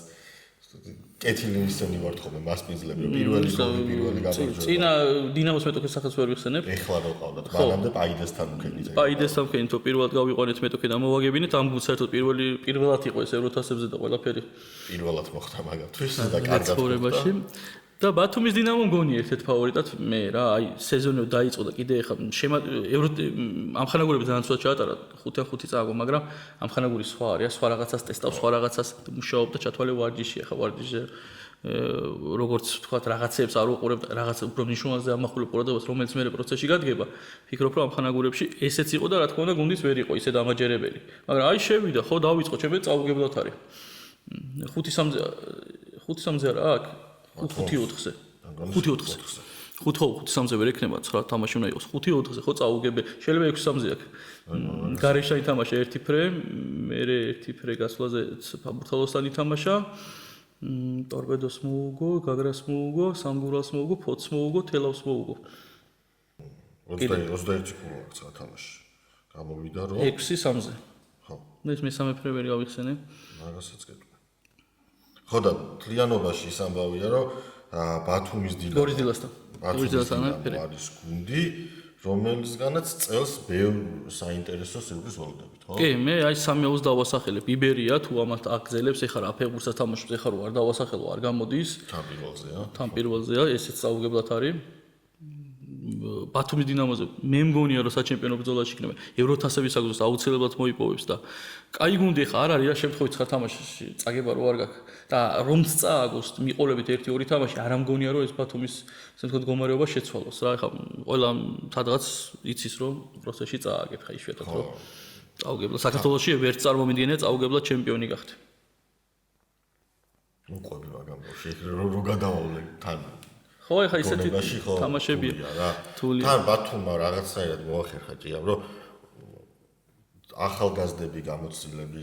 კეთილი ისინი ვართ ხოლმე მასპინძლები, პირველი გამარჯვება. წინა დინამოს მეტოქეს სახელს ვერ ვიხსენებ. ეხლა რო ყავდათ, მანამდე პაიდესთან უქენით. პაიდესთან ვქენით, რომ პირველად გავიყვანეთ მეტოქე და მოვაგებინეთ, ამ გულ საერთოდ პირველად იყო ეს ევროთასებზე და ყველაფერი. პირველად მოხდა მაგათთვის და კარგად ცხოვრებაში. და ბათუმის დინამო მგონია ერთ-ერთ ფავორიტად მე რა, აი სეზონი დაიწყო და კიდე ეხლა ამხანაგურები ძალიან ცუდად ჩაატარა 5-5 წააგო, მაგრამ ამხანაგური სხვა არის, სხვა რაღაცას ტესტავს, სხვა რაღაცას მუშაობდა, ჩათვალე ვარჯიში, ეხლა ვარჯიშზე როგორც ვთქვათ, რაღაცებს არ უყურებ, რაღაც უფრო მნიშვნელოვანზე ამახვილებ ყურადღებას, რომელიც მე პროცესში გადგება, ფიქრობ, რომ ამხანაგურებში ესეც იყო და რა თქმა უნდა, გუნდის ვერ იყო ისე დამაჯერებელი. მაგრამ აი შევიდა, ხო, დავიწყო, ჩემი წაუგებლად არის. 5-3-ზე არა აქ 5-4-ზე. 5-4-ზე. 5-3-ზე ვერ ექნება 9 თამაში უნდა იყოს. 5-4-ზე ხო წაუგებე. შეიძლება 6-3-ზე აქ. გარეშა ითამაშა ერთი ფრე, მე ერთი ფრე გასვლაზე ფაბურთალოსთან ითამაშა. ტორპედოს მოუგო, გაგრას მოუგო, სამგურალს მოუგო, ფოთს მოუგო, თელავს მოუგო. 21 ფულა აქვს თამაში. გამოვიდა რომ 6-3-ზე. ხო. ეს მესამე ფრე ვერ გავიხსენე. მაგასაც გეტყვი. ხო და თლიანობაში ის ამბავია რომ ბათუმის დილა გორის დილასთან არის გუნდი რომელისგანაც წელს ბევრ საინტერესო სიუჟეტს ველოდებით ხო? კი, მე აი 3-2 დავასახელებ. იბერია თუ ამათ აგზელებს, ეხლა რა ფეხბურთს თამაშობს, ეხლა რო არ დავასახელო, არ გამოდის. თან პირველზეა, ესეც წაუგებლად არის. ბათუმის დინამოზე მე მგონია რომ საჩემპიონო ბრძოლაში იქნება ევროთასების აგზოს აუცილებლად მოიპოვებს და კაი გუნდი ხა არ არის რა შემთხვევით ხა თამაშში წაგება რო არ გაქვს და რომც წააგოს მიყოლებით 1-2 თამაში არ ამგონია რომ ეს ბათუმის ესე ვთქვათ მდგომარეობა შეცვალოს რა ხა ყველა სადღაც იცის რომ პროცესში წააგებ ხა იშვიათად რომ წაუგებლად საქართველოში ვერც წარმომიდგენია წაუგებლად ჩემპიონი გახდე უყვები მაგამ რო გადავავლე თან ხო ეხა ისეთი თამაშებია თული თან ბათუმმა რაღაცნაირად მოახერხა ჭიამ რომ ახალგაზრდები გამოცდილები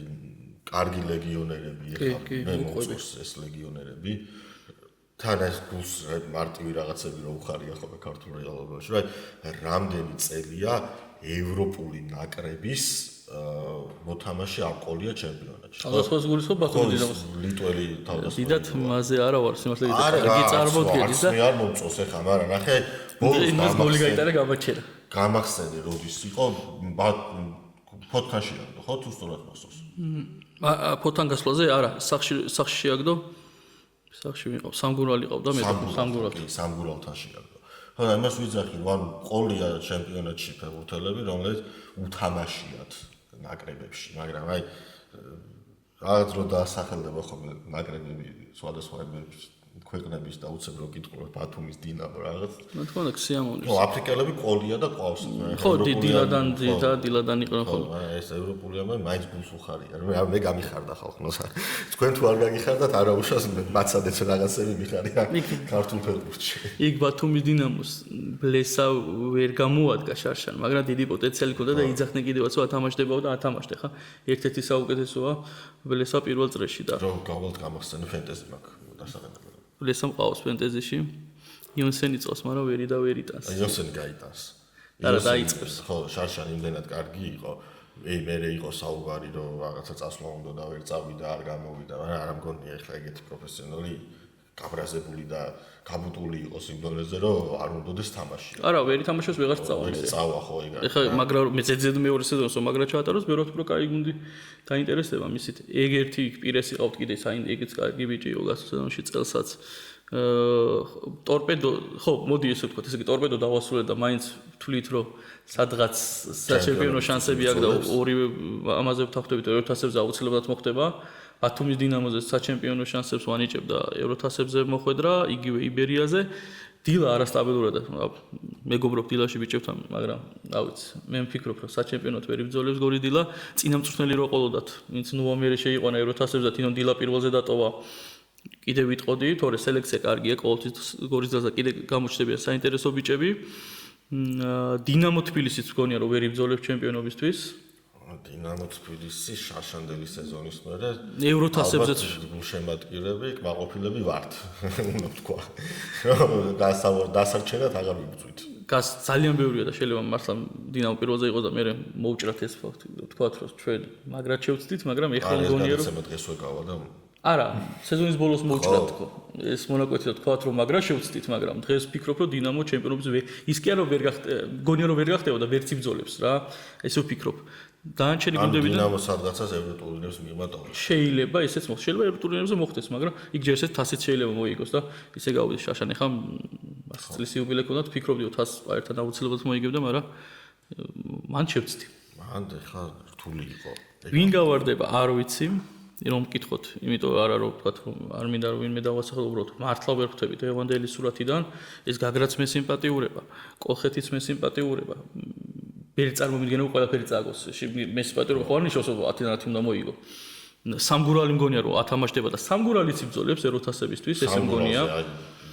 კარგი ლეგიონერები ეხლა მე მოწევს ეს ლეგიონერები თან ეს გულს მარტივი რაღაცები რო უხარია ხოლმე ქართულ რეალობაში რა რამდენი წელია ევროპული ნაკრების მოთამაში აყოლია ჩემპიონატში. სხვადასხვა გულის ხო ბათუმის დინამოს ლიტველი თავდასხმა. დიდათ მასზე არა ვარ, სიმართლე კარგი წარმოდგენით და მე არ მომწონს ახლა, მაგრამ ნახე, ბოლოს გოლი გაიტანა გამაჩერა. გამახსენე როდის იყო ფოთანში აღდო, ხო თუ სწორად მახსოვს. ფოთან გასვლაზე არა, სახში შეაგდო. სახში ვიყავ, სამგურალი ყავდა მე სამგურალთან შეაგდო. ხო და იმას ვიძახი რომ ანუ ყოლია ჩემპიონატში ფეხბურთელები, რომლებიც უთამაშიათ ნაკრებებში, მაგრამ აი რაღაც რო დაასახელდება ხოლმე ნაკრებები სხვადასხვა ქვეყნების და უცებ რო კითხულობ ბათუმის დინამო რაღაც. მე თქმა უნდა სიამოვნებს. ხო, აფრიკელები ყოლია და ყავს. ხო, დილადან იყვნენ ხოლმე. ეს ევროპულიამი მაინც გულს უხარია. მე გამიხარდა ხალხნოს. თქვენ თუ არ გაგიხარდათ, არა უშავს მაცადეთ რაღაცები მიხარია ქართულ ფეხბურთში. იქ ბათუმის დინამოს ბლესა ვერ გამოადგა შარშან, მაგრამ დიდი პოტენციალი ჰქონდა და იძახნე კიდევაც რომ ათამაშდებაო და ათამაშდე ხა. ერთ-ერთი საუკეთესოა ბლესა პირველ წრეში და რო გავალთ გამახსენე ფენტეზი მაქვს დასაყენებელი. ბლესა მყავს ფენტეზიში. იონსენი წავს, მაგრამ ვერი და ვერ იტანს. იონსენი გაიტანს. და დაიწყებს. ხო, შარშან იმდენად კარგი იყო. მე იყო საუბარი რომ რაღაცა წასვლა უნდა და ვერ წავიდა, არ გამოვიდა, მაგრამ არ მგონია ახლა ეგეთი პროფესიონალი გაბრაზებული და გაბუტული იყოს იმ დონეზე რომ არ უნდადეს თამაში. არა, ვერ ითამაშოს ვეღარ წავა. წავა ხო ეგ. ეხლა მაგრამ მე ზედზედ მეორე სეზონს მაგრა ჩაატაროს, ვეროთ პრო კაი გუნდი დაინტერესდება მისით. ეგ ერთი პირესი ყავთ კიდე ეგეც კარგი ბიჭი იყო გასულ სეზონში წელსაც. ტორპედო, ხო, მოდი ესე ვთქვათ, ესე იგი ტორპედო დავასრულე და მაინც თვლით რომ სადღაც საჩემპიონო შანსები აქვს და ორივე ამაზე ვთანხმდებით ევროთასებზე აუცილებლად მოხდება. ბათუმის დინამოზე საჩემპიონო შანსებს ვანიჭებდა ევროთასებზე მოხვედრა, იგივე იბერიაზე. დილა არასტაბილურია და მეგობრობ დილაში ბიჭებთან, მაგრამ რა ვიცი, მე მფიქრობ რომ საჩემპიონოდ ვერ იბრძოლებს გორის დილა, წინამწვრთნელი რო ყოლოდათ, ვინც ნუამერი შეიყვანა ევროთასებზე და თვითონ დილა პირველზე დატოვა. კიდე ვიტყოდი, თორე სელექცია კარგია, ყოველთვის გორის დილაზე კიდე გამოჩნდებიან საინტერესო ბიჭები. დინამო თბილისიც მგონია რომ ვერ იბრძოლებს ჩემპიონობისთვის. დინამო თბილისი შარშანდელი სეზონის მერე ევროთასებზეც შემატკივრები, კმაყოფილები ვართ, უნდა ვთქვა. დასარჩენად აღარ ვიბრძვით. გას ძალიან ბევრია და შეიძლება მართლა დინამო პირველზე იყოს და მე მოუჭრათ ეს ფაქტი. ვთქვათ რომ ჩვენ მაგრად შევცდით, მაგრამ ეხლა მგონია რომ დღეს ვეკავა და არა, სეზონის ბოლოს მოუჭრა თქო. ეს მონაკვეთი და თქვათ რომ მაგრა შევცდით, მაგრამ დღეს ვფიქრობ რომ დინამო ჩემპიონობის ის კი არა რომ ვერ გონია რომ ვერ გახდებოდა ვერც იბრძოლებს რა. ესე ვფიქრობ. დანარჩენი გუნდებიდან დინამო სადღაცას ევროტურნირებს მიიღმა. შეიძლება ესეც მოხდეს, შეიძლება ევროტურნირებზე მოხდეს, მაგრამ იქ ჯერ ესეც 100-ით შეიძლება მოიგოს და ისე გავიდეს შაშან. ეხლა 100 წლის იუბილე ქონდათ, ფიქრობდი 1000 ერთად აუცილებლად მოიგებდა, მაგრამ მან შევცდი. მან ეხლა რთული იყო. ვინ გავარდება, არ ვიცი. რომ მკითხოთ, იმიტომ არა რომ ვთქვათ რომ არ მინდა რომ ვინმე დავასახელო, უბრალოდ მართლა ვერ ხვდებით ევანდელის სურათიდან, ეს გაგრაც მე სიმპათიურება, კოლხეთიც მე სიმპათიურება. ვერ წარმომიდგენო ყველაფერი წააგოს. მე სიმპათიურება ხო არ ნიშნავს რომ 10 უნდა მოიგო. სამგურალი მგონია რომ ათამაშდება და სამგურალიც იბრძოლებს ეროთასებისთვის, ესე მგონია.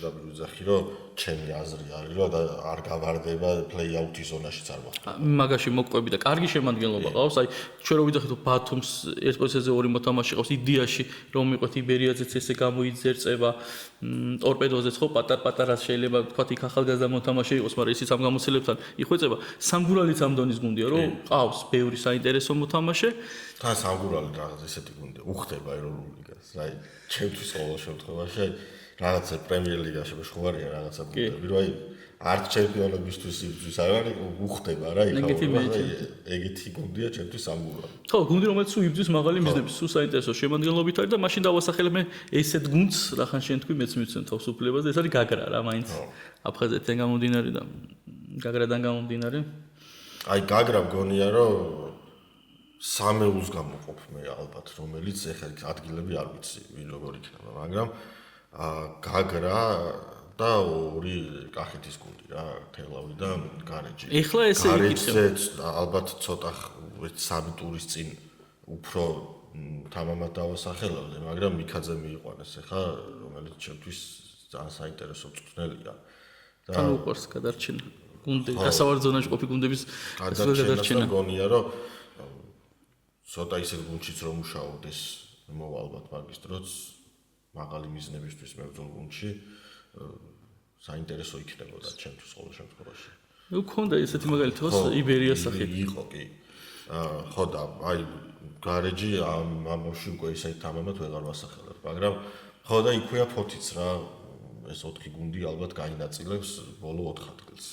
დავიძახი რომ ჩემი აზრი არის რომ არ გავარდება პლეი-აუთის ზონაში წარმახდება. მაგაში მოკვები და კარგი შემადგენლობა ყავს. აი ჩვენ რო ვიძახით რომ ბათუმს ერთ პოზიციაზე ორი მოთამაშე ყავს იდეაში რომ მიყვეთ იბერიაძეც ესე გამოიძერწება, ტორპედოზეც ხო პატარ-პატარა შეიძლება თქვა იქ ახალგაზრდა მოთამაშე იყოს, მაგრამ ისიც ამ გამოცდილებთან იხვეწება. სამგურალიც ამ დონის გუნდია რომ ყავს ბევრი საინტერესო მოთამაშე. თან სამგურალი რაღაც ესეთი გუნდია, უხდება ეროვნულ ლიგას. აი ჩემთვის ყოველ შემთხვევაში რაღაცა პრემიერ ლიგაში შეხვარია რაღაცა გუნდები, რომ აი არც ჩემპიონობისთვის იბრძვის არ არის, უხდება რა იქ. ეგეთი გუნდია ჩემთვის სამგურალი. ხო, გუნდი რომელიც სულ იბრძვის მაღალი მიზნების, სულ საინტერესო შემადგენლობით არის და მაშინ დავასახელებ მე ესეთ გუნდს, რახან შენ თქვი მეც მივცემ თავისუფლებას, ეს არის გაგრა რა, მაინც აფხაზეთიდან გამომდინარე და გაგრადან გამომდინარე. აი გაგრა მგონია რომ სამეულს გამოყოფ მე ალბათ, რომელიც ეხლა ადგილები არ ვიცი, ვინ როგორ იქნება, მაგრამ გაგრა და ორი კახეთის გუნდი რა, თელავი და გარეჯი. ეხლა ესე გარეჯზე ალბათ ცოტა 3 ტურის წინ უფრო თამამად დავასახელავდი, მაგრამ მიქაძე მიიყვანეს ეხლა, რომელიც ჩემთვის ძალიან საინტერესო მწვრთნელია. და თან უყვარს გადარჩენა. გუნდი გასავარდ ზონაში ყოფი გუნდების გადარჩენა. მგონია რომ ცოტა ისეთ გუნდშიც რომ მუშაობდეს, მოვა ალბათ მაგის დროც მაღალი მიზნებისთვის მებრძოლ გუნდში საინტერესო იქნებოდა ჩემთვის ყოველ შემთხვევაში. უქონდა ესეთი მაგალითი ხო იბერიას სახით. იყო კი. ხო და აი გარეჯი ამაში უკვე ისე თამამად ვეღარ ვასახელებ, მაგრამ ხო და იქვეა ფოთიც რა, ეს 4 გუნდი ალბათ გაინაწილებს ბოლო 4 ადგილს.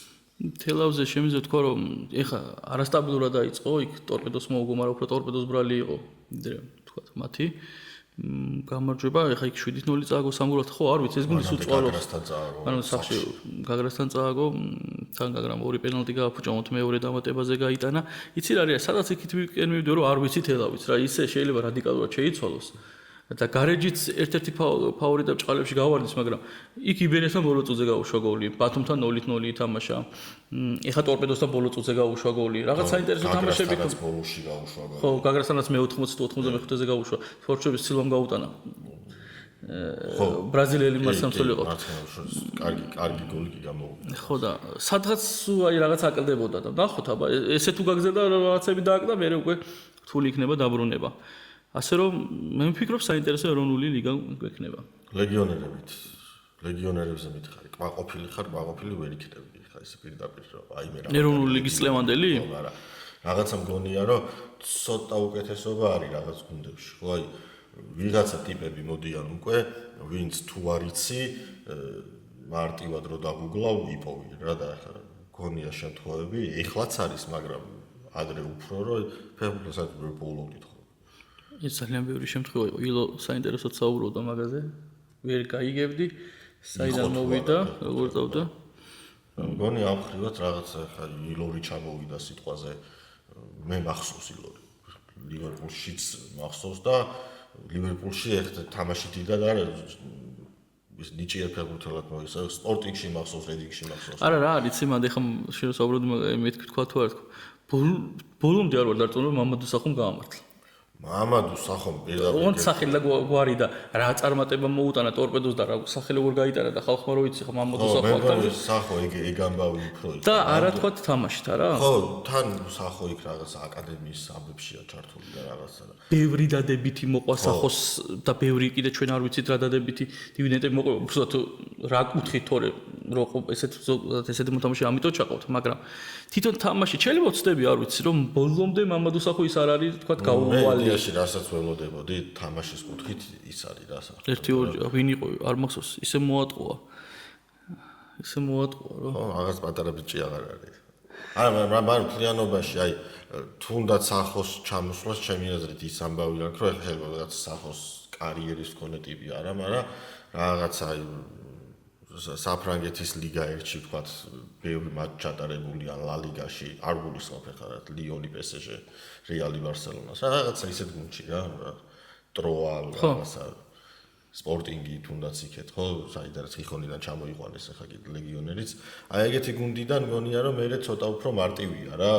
თელავზე შემიძლია თქვა რომ ეხა არასტაბილურად დაიწყო, იქ ტორპედოს მოუგო, მაგრამ უფრო ტორპედოს ბრალი იყო, ვიდრე თქვა მათი. გამარჯვება, ეხა იქ 7-0 წააგო სამგურალთან, ხო, არ ვიცი, ეს გუნდი სულ წვალობს. გაგრასთან წააგო. ანუ სახში გაგრასთან წააგო, თან გაგრამ ორი პენალტი გააფუჭა, მეორე დამატებაზე გაიტანა. იცი რა არის, სადაც იქით მივიდე რომ არ ვიცი თელავიც რა, ისე შეიძლება რადიკალურად შეიცვალოს. და გარეჯიც ერთ-ერთი ფავორიტი ბჭყალებში გავარდის, მაგრამ იქ იბერიასთან ბოლო წუთზე გაუშვა გოლი, ბათუმთან 0-0 ითამაშა. ეხა ტორპედოსთან ბოლო წუთზე გაუშვა გოლი. რაღაც საინტერესო თამაშები გაგრასთანაც ბოლოში გაუშვა გოლი. ხო, გაგრასთანაც მე-90-95-ზე გაუშვა. თორჩების სილვამ გაუტანა. ბრაზილიელი მარცხნივ იყო. კარგი გოლი კი გამოუგო. ხო და სადღაც აი რაღაც აკლდებოდა და ნახოთ აბა ესე თუ გაგზელდა რაღაცები დააკდა, მე უკვე რთული იქნება დაბრუნება. ასე რომ მე ვფიქრობ საინტერესო ეროვნული ლიგა გვექნება. ლეგიონერებზე მითხარი, ყვაყოფილი ხარ, ყვაყოფილი ვერ იქნები ხა ესე პირდაპირ რომ აი მე რა. ეროვნული ლიგის წლევანდელი? არა. რაღაცა მგონია რომ ცოტა უკეთესობა არის რაღაც გუნდებში. ხო აი ვიღაცა ტიპები მოდიან უკვე, ვინც თუ არ იცი, მარტივად რო დაგუგლავ, იპოვი რა და ახლა გონია შემთხვევები, ეხლაც არის, მაგრამ ადრე უფრო რომ ფეხბურთელსაც ვერ პოულობდით ხო. ეს ძალიან ბევრი შემთხვევა იყო. ილო საინტერესოდ საუბრობდა მაგაზე. ვერ გაიგებდი, საიდან მოვიდა, როგორ წავდა. მგონი ამ ხრივად რაღაცა ხა ილორი ჩამოვიდა სიტყვაზე. მე მახსოვს ილორი. ლივერპულშიც მახსოვს და ლივერპულში ერთ თამაში დიდად არის ის ნიჭიერ ფეხბურთელად მოიხსნა, სპორტინგში მახსოვს, რედინგში მახსოვს. არა რა, იცი მანდ ეხა შევსაუბროთ მეთქი თქვა თუ არ თქვა. ბოლომდე არ ვარ დარწმუნებული მამადუ სახომ გაამართლა. მამადუ სახომ პირდაპირ ოღონდ სახელი და გვარი და რა წარმატება მოუტანა ტორპედოს და რა სახელი როგორ გაიტანა და ხალხმა რო იცი ხა მამადუ სახო ახლა სახო ეგ ამბავი უფრო და არა თქვა თამაშით არა? ხო, თან სახო იქ რაღაც აკადემიის ამბებშია ჩართული და რაღაცა. ბევრი დადებითი მოყვა სახოს და ბევრი კიდე ჩვენ არ ვიცით რა დადებითი დივიდენდები მოყვა, უბრალოდ რა კუთხით თორე ესეთი მოთამაშე ამიტომ ჩაყავთ, მაგრამ თვითონ თამაში შეიძლება ვწდები, არ ვიცი, რომ ბოლომდე მამადოსახო ის არ არის, თქვა გაუვალი. მე რასაც ველოდებოდი თამაშის კუთხით ის არის რა სახე. ერთი ორი ვინ იყო, არ მახსოვს, ისე მოატყუა, რომ ხო, რაღაც პატარა ბიჭი აღარ არის. მაგრამ მთლიანობაში, აი, თუნდაც სახოს ჩამოსვლას ჩემი აზრით ის ამბავი აქვს, რომ შეიძლება რაღაც სახოს კარიერის მქონე ტიპი არა, მაგრამ რაღაც აი საფრანგეთის ლიგა ერთში ვთქვათ, ბევრი მატჩი ჩატარებული ან ლა ლიგაში, არ გულისხმობ ახლა ლიონი, PSG, რეალი, ბარსელონას. რაღაცა ისეთ გუნდში რა, ტროა, რაღაცა სპორტინგი თუნდაც იქეთ, ხო, საიდანაც ხიხონიდან ჩამოიყვანეს ახლა კიდე ლეგიონერიც. აი ეგეთი გუნდიდან მგონია რომ მე ცოტა უფრო მარტივია რა,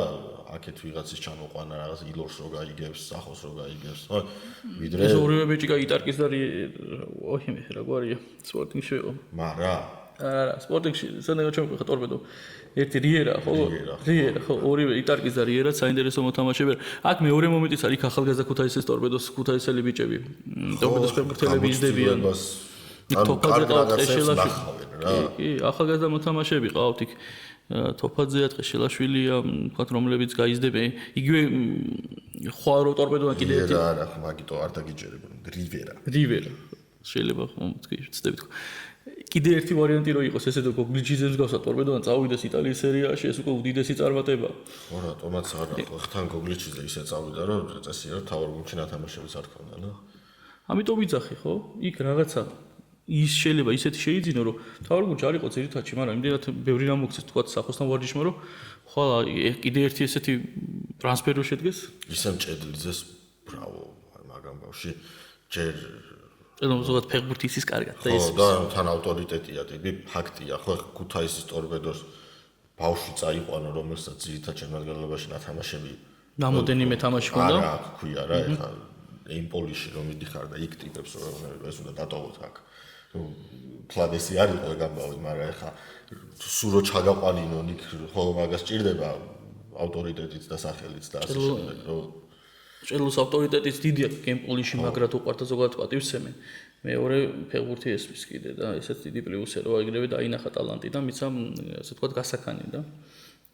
აქეთ ვიღაცის ჩამოყვანა რაღაც ილორს რო გაიგებს, სახოს რო გაიგებს, ხო? ვიდრე ეს ორივე ბიჭი იტარკის და ოჰიმე რა გვარია სპორტინგში იყო. მარა არა, სპორტინგში სანამ ჩამოვიხა ტორპედო. ერთი რიერა, ხო? რიერა, ხო, ორივე იტარკის და რიერა საინტერესო მოთამაშეები. აქ მეორე მომენტიც არის ახალგაზრდა ქუთაისის ტორპედოს ქუთაისელი ბიჭები. ტორპედოს ფეხბურთელები იზრდებიან. თოფაძე ყავთ ეშელაშვილი. კი, ახალგაზრდა მოთამაშეები ყავთ იქ. თოფაძეა ტყეშელაშვილია, ვთქვათ, რომლებიც გაიზრდებიან. იგივე ხვარო ტორპედოა კიდე ერთი. არა, მაგიტო არ დაგიჯერებოდი, რივერა. შეიძლება ხომ თქვი, ვწდებით. კიდე ერთი ვარიანტი რო იყოს ესე თუ გოგლიჩიძეს გასა ტორპედოან წავიდეს იტალიის სერიაში, ეს უკვე უდიდესი წარმატებაა. ხო, რატომაც არა, ხთან გოგლიჩიძე ისე წავიდა, რომ წესიერ თავარ გუნდში ნათამაშებიც არ ქონდა, ნო? ამიტომ ვიძახი, ხო? იქ რაღაცა ის შეიძლება ისეთი შეიძინო, რომ თავარ გუნდში არ იყო ძირითადში, მაგრამ იმდენად ბევრი რამ მოგცეს, თქვა სახოსთან ვარჯიშმა, რომ ხვალ კიდე ერთი ესეთი ტრანსფერი რო შედგეს. ისე მჭედლიძეს, ბრავო, მაგამ ბავში, ჯერ ანუ ზოგადად ფეხბურთი ისის კარგად და ეს ხო, და თან ავტორიტეტია ტიპი, ფაქტია, ხო, ქუთაისის ტორპედოს ბავშვი წაიყვანო, რომელსაც ძირითად შემადგენლობაში ნათამაშები რამოდენიმე თამაში ჰქონდა. არა, აქ ქვია რა, ეხლა ემპოლიში რომ მიდიხარ და იქ ტიპებს რომ ეს უნდა დატოვოთ აქ. ნუ ფლადესი არ იყო ეგ ამბავი, მაგრამ ეხლა სურო ჩაგაყვანინონ იქ, ხო, მაგას ჭირდება ავტორიტეტიც და სახელიც და ასე შემდეგ, რომ ჭელოს ავტორიტეტიც დიდია კემპოლიში, მაგრამ თუ ყართ ზოგადად პატივსცემენ. მეორე ფეხბურთი ესმის კიდე და ესეც დიდი პლუსია, რომ აიგრევე დაინახა ტალანტი და მიცამ, ასე ვთქვათ, გასაქანი და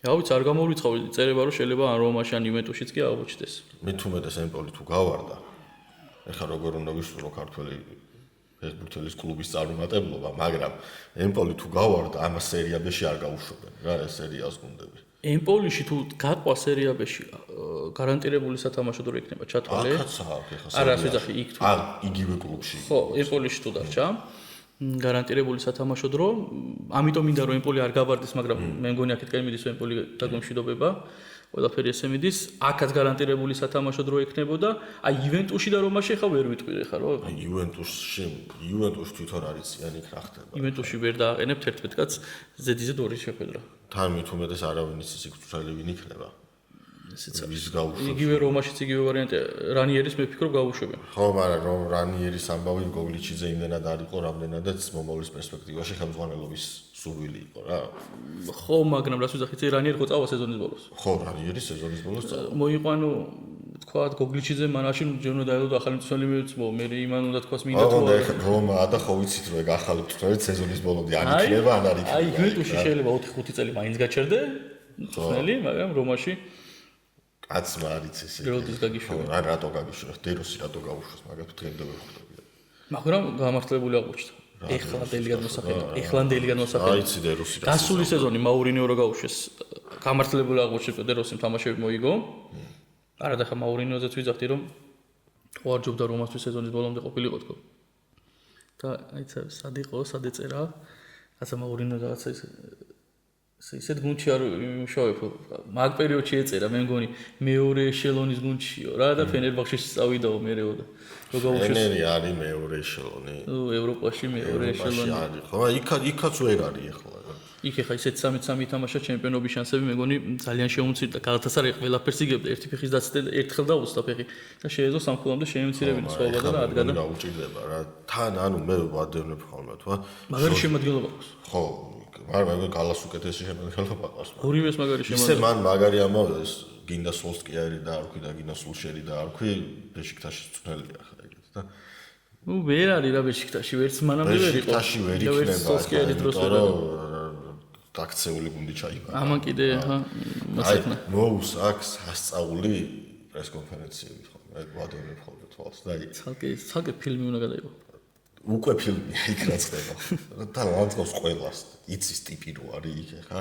რა ვიცი, არ გამოვრიცხავი, წერება რომ შეიძლება ან რომაში ან იუმენტუსშიც კი აღმოჩნდეს. მე თუმეტეს ემპოლი თუ გავარდა. ეხლა როგორ უნდა ვისურვო ქართველი ფეხბურთელის კლუბის წარმატებლობა, მაგრამ ემპოლი თუ გავარდა, ამას სერია B-ში არ გაუშვებენ რა, ეს სერიას გუნდები. ემპოლიში თუ გაყვა სერია B-ში გარანტირებული სათამაშო დრო იქნება ჩათვალე. არა, ასე ვიძახი იქ თუ. იგივე კლუბში. ხო, ემპოლიში თუ დარჩა. გარანტირებული სათამაშო დრო, ამიტომ მინდა რომ ემპოლი არ გავარდეს, მაგრამ მე მგონი აქეთკენ მიდის ემპოლი დაგმშვიდობება. ყველაფერი ესე მიდის, აქაც გარანტირებული სათამაშო დრო ექნებოდა. აი იუვენტუსში და რომაში ხა ვერ ვიტყვი ხა რა. იუვენტუსში თვითონ არის ციანი რა ხდება. იუვენტუსში ვერ დააყენებთ 11 კაც ზედიზე 2 შეხვედრა. თან მით უმეტეს არავინ იცის იქ თვითონ ვინ იქნება. ესეც ის გაუშვებს. იგივე რომაშიც იგივე ვარიანტია, რანიერის მე ფიქრობ გაუშვებენ. ხო, მაგრამ რომ რანიერის ამბავი გოგლიჩიძე იმდენად არ იყო, რამდენადაც მომავლის პერსპექტივაში ხელმძღვანელობის სურვილი იყო რა. ხო, მაგრამ რას ვიძახით, რანიერი ხო წავა სეზონის ბოლოს. ხო, რანიერი სეზონის ბოლოს წავა. მოიყვანო, თქვა გოგლიჩიძე მანაშინ ჯერ უნდა დაელოდო ახალი მწვრთნელი მეცმო, მე იმან უნდა თქვას მინდა თუ რომა და ხო ვიცით რომ ეგ ახალი მწვრთნელი სეზონის ბოლომდე არ იქნება, ან არ იქნება. აი, იუვენტუსში შეიძლება 4-5 წელი მაინც გაჩერდე მწვრთნელი, მაგრამ რომაში კაცმა არის ესე. როდის გაგიშვება? რა რატო გაგიშვება? დეროსი რატო გაუშვეს, მაგათ დღემდე ვერ ხვდები. მაგრამ გამართლებული აღმოჩნდა. ეხლანდელი განმოსახედი. აიცი დეროსი რა. გასული სეზონი მაურინიო რა გაუშვეს. გამართლებული აღმოჩნდა დეროსი თამაშები მოიგო. არა და ხა მაურინიოზეც ვიძახდი რომ ვარჯობდა რომასთვის სეზონის ბოლომდე ყოფილიყო თქო. და აიცა სად იყო, სად ეწერა? რაცა მაურინიო რაღაცა ისეთ გუნდში არ იმუშავებ, მაგ პერიოდში ეწერა, მე მგონი მეორე ეშელონის გუნდშიო რა და ფენერბახში წავიდაო მერეო და რო გაუშვეს. ფენერი არის მეორე ეშელონი. ევროპაში მეორე ეშელონი. ხო, იქაც ვერ არის ახლა. იქ ხა ისეთ 3-3 თამაშა ჩემპიონობის შანსები მე მგონი ძალიან შეუმცირდა. გალათასარაი ყველაფერს იგებდა, ერთი ფეხის დაცდა და ერთხელ დაუსწა ფეხი და შეეძლო სამქულამდე შეემცირებინა სხვაობა და ადგადა. რა უჭირდება რა. თან ანუ მე ვადევნებ ხოლმე თქვა. მაგარი შემოადგენლობა აქვს. ხო, მაგრამ მე გალას უკეთესი შემოადგენლობა აქვს. ორივეს მაგარი ისე მან მაგარი ამავეს გინდა სოლსკიარი და არქვი და გინდა სულშერი და არქვი ბეშიქტაში წვნელია ხა ეგეთ და ნუ ვერ არის რა ბეშიქტაში ვერც მანამდე ვერ იყო. ბეშიქტაში ვერ იქნება. სოლსკიარი დროს ვერ იყო. აქცეული გუნდი ჩაიგა. ამან კიდე ხა მასაკნა. მოუს აქვს ასწაული პრეს კონფერენციები ხო? მე ვადევნებ ხოლმე თვალს და ცალკე ფილმი უნდა გადაიღო. უკვე ფილმია იქ რაც ხდება. და ლანძღავს ყველას. იცის ტიპი რო არის იქ ხა?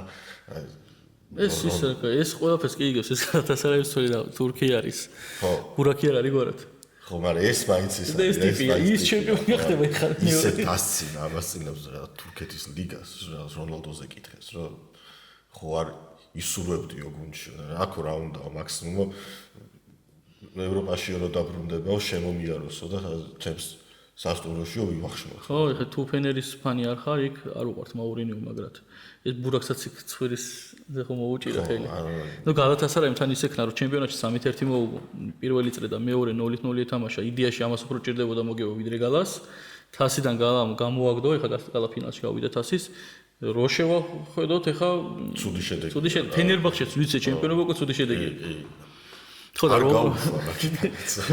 ეს ყველაფერს კი იგებს ეს გადასარევი სწორი და თურქია არის. ხო. ბურაკი არ არის გვარად. ხო, მაგრამ ეს მაინც ის ეს ტიპია, ის ჩემპიონი ხდება ხარ მეორე. ისე დასცინა ამასწინებს რა თურქეთის ლიგას რონალდოზე კითხეს რომ ხო არ ისურვებდიო გუნდში რა ხო რა უნდა მაქსიმუმ ევროპაში რო დაბრუნდებაო შემომიაროსო და ჩემს სასტუმროშიო ვივახშმო. ხო, ეხლა თუ ფენერის ფანი არ ხარ, იქ არ უყვართ მაურინიო მაგრად. ეს ბურაკსაც იქ ცხვირის ზეხო მოუჭირა ხელი. ნუ გალათასარაიმთან ის ექნა რომ ჩემპიონატში 3-1 მოუგო. პირველი წრე და მეორე 0-0 ეთამაშა. იდეაში ამას უფრო ჭირდებოდა მოგება ვიდრე გალას. თასიდან გალამ გამოაგდო, ეხლა გასტალა ფინალში გავიდა თასის. როშევა ხედოთ ეხლა ცუდი შედეგი. ცუდი შედეგი. ფენერბახჩეც ვიცე ჩემპიონობა უკვე ცუდი შედეგია. ხო და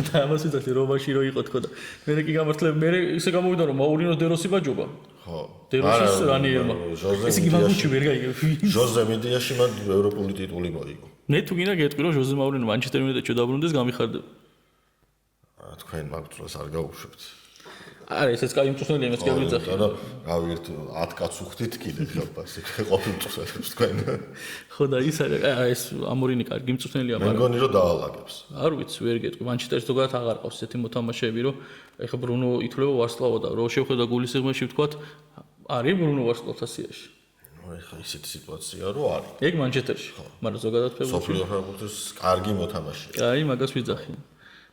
და ამას ვიტყვი რომაში რო იყო თქო და მე კი გამართლებ მე ისე გამოვიდა რომ მაურინო დეროსი ბაჯობა. ხო. დეროსის რანიერმა. ეს იგი მაგუჩი ვერ გაიგებ. ჟოზე მედიაში მან ევროპული ტიტული მოიგო. მე თუ გინდა გეტყვი რომ ჟოზე მაურინო მანჩესტერ იუნაიტედში დაბრუნდეს გამიხარდებ. თქვენ მაგწლას არ გაუშვებთ. არა ესეც კაი მწვრთნელია მეც კი ვიძახი. და რავი ერთ 10 კაცს უხდით კიდე ხალხს ყოფილ მწვრთნელებს თქვენ. ხო და ის არის ეს ამორინი კარგი მწვრთნელია მაგრამ მე მგონი რომ დაალაგებს. არ ვიცი ვერ გეტყვი მანჩესტერში ზოგადად აღარ ყავს ესეთი მოთამაშეები რომ ეხა ბრუნო ითვლება ვარსკვლავო და რო შევხედა გულის სიღრმეში ვთქვათ არის ბრუნო ვარსკვლავთა სიაში. ნუ ეხა ისეთი სიტუაცია რო არის. ეგ მანჩესტერში მაგრამ ზოგადად ფეხბურთში სოფლიო ფეხბურთის კარგი მოთამაშეა. აი მაგას ვიძახი.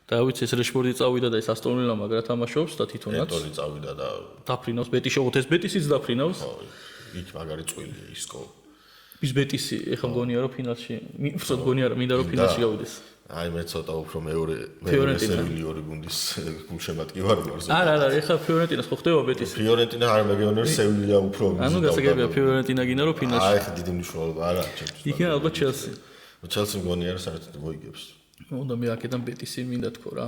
და ვიცი ეს რეშფორდი წავიდა და ეს ასტონ ვილა მაგრა თამაშობს და თვითონაც ეტონი წავიდა და დაფრინავს ბეტისში ოღონდ ეს ბეტისიც დაფრინავს. ხო იქ მაგარი წვილია ის გოლ. ის ბეტისი ეხა მგონია რომ ფინალში უბრალოდ მგონია რომ მინდა რომ ფინალში გავიდეს. აი მე ცოტა უფრო მეორე ფიორენტინა. სერვილი გუნდის გულშემატკივარი ვარ. არა ეხა ფიორენტინას ხო ხდება ბეტისი. ფიორენტინა არ მეგონია რომ სევილია უფრო ანუ გასაგებია ფიორენტინა გინდა რომ ფინალში. აი ხა დიდი მნიშვნელობა არა ჩემთვის. იქიდან ალბათ ჩელსი. ჩელსი მგონია რომ საერთოდ მოიგებს. უნდა მე აქედან ბეტისი მინდა თქო რა.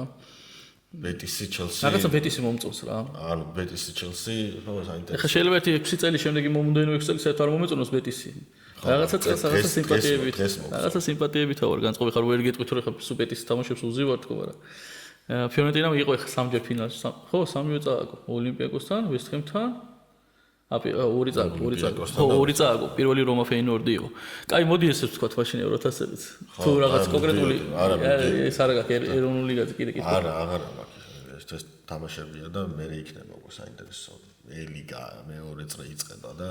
ბეტისი ჩელსი. რაღაცა ბეტისი მომწონს რა. ანუ ბეტისი ჩელსი ხო საინტერესო. ეხა შეიძლება ერთი 6 წელი შემდეგი მომუნდენო 6 წელი საერთოდ არ მომეწონოს ბეტისი. რაღაცა წელს რაღაცა სიმპათიებით. რაღაცა სიმპათიებით ვარ განწყობი ხარ ვერ გეტყვით რომ ეხა სუ ბეტისი თამაშობს უზივარ თქო მაგრამ. ფიორენტინა იყო ეხა 3ჯერ ფინალში. ხო 3-ე წააგო ოლიმპიაკოსთან, ვესტჰემთან. ორი წააგო. პირველი რომა ფეინორდი იყო. კაი მოდი ესე ვთქვათ მაშინ ევროთასებიც. თუ რაღაც კონკრეტული ეს არ გაქვს ეროვნული ლიგაზე კიდე კითხვა. არა, აღარა მაქვს. ეს თამაშებია და მე იქნება უკვე საინტერესო. ლიგა მეორე წრე იწყება და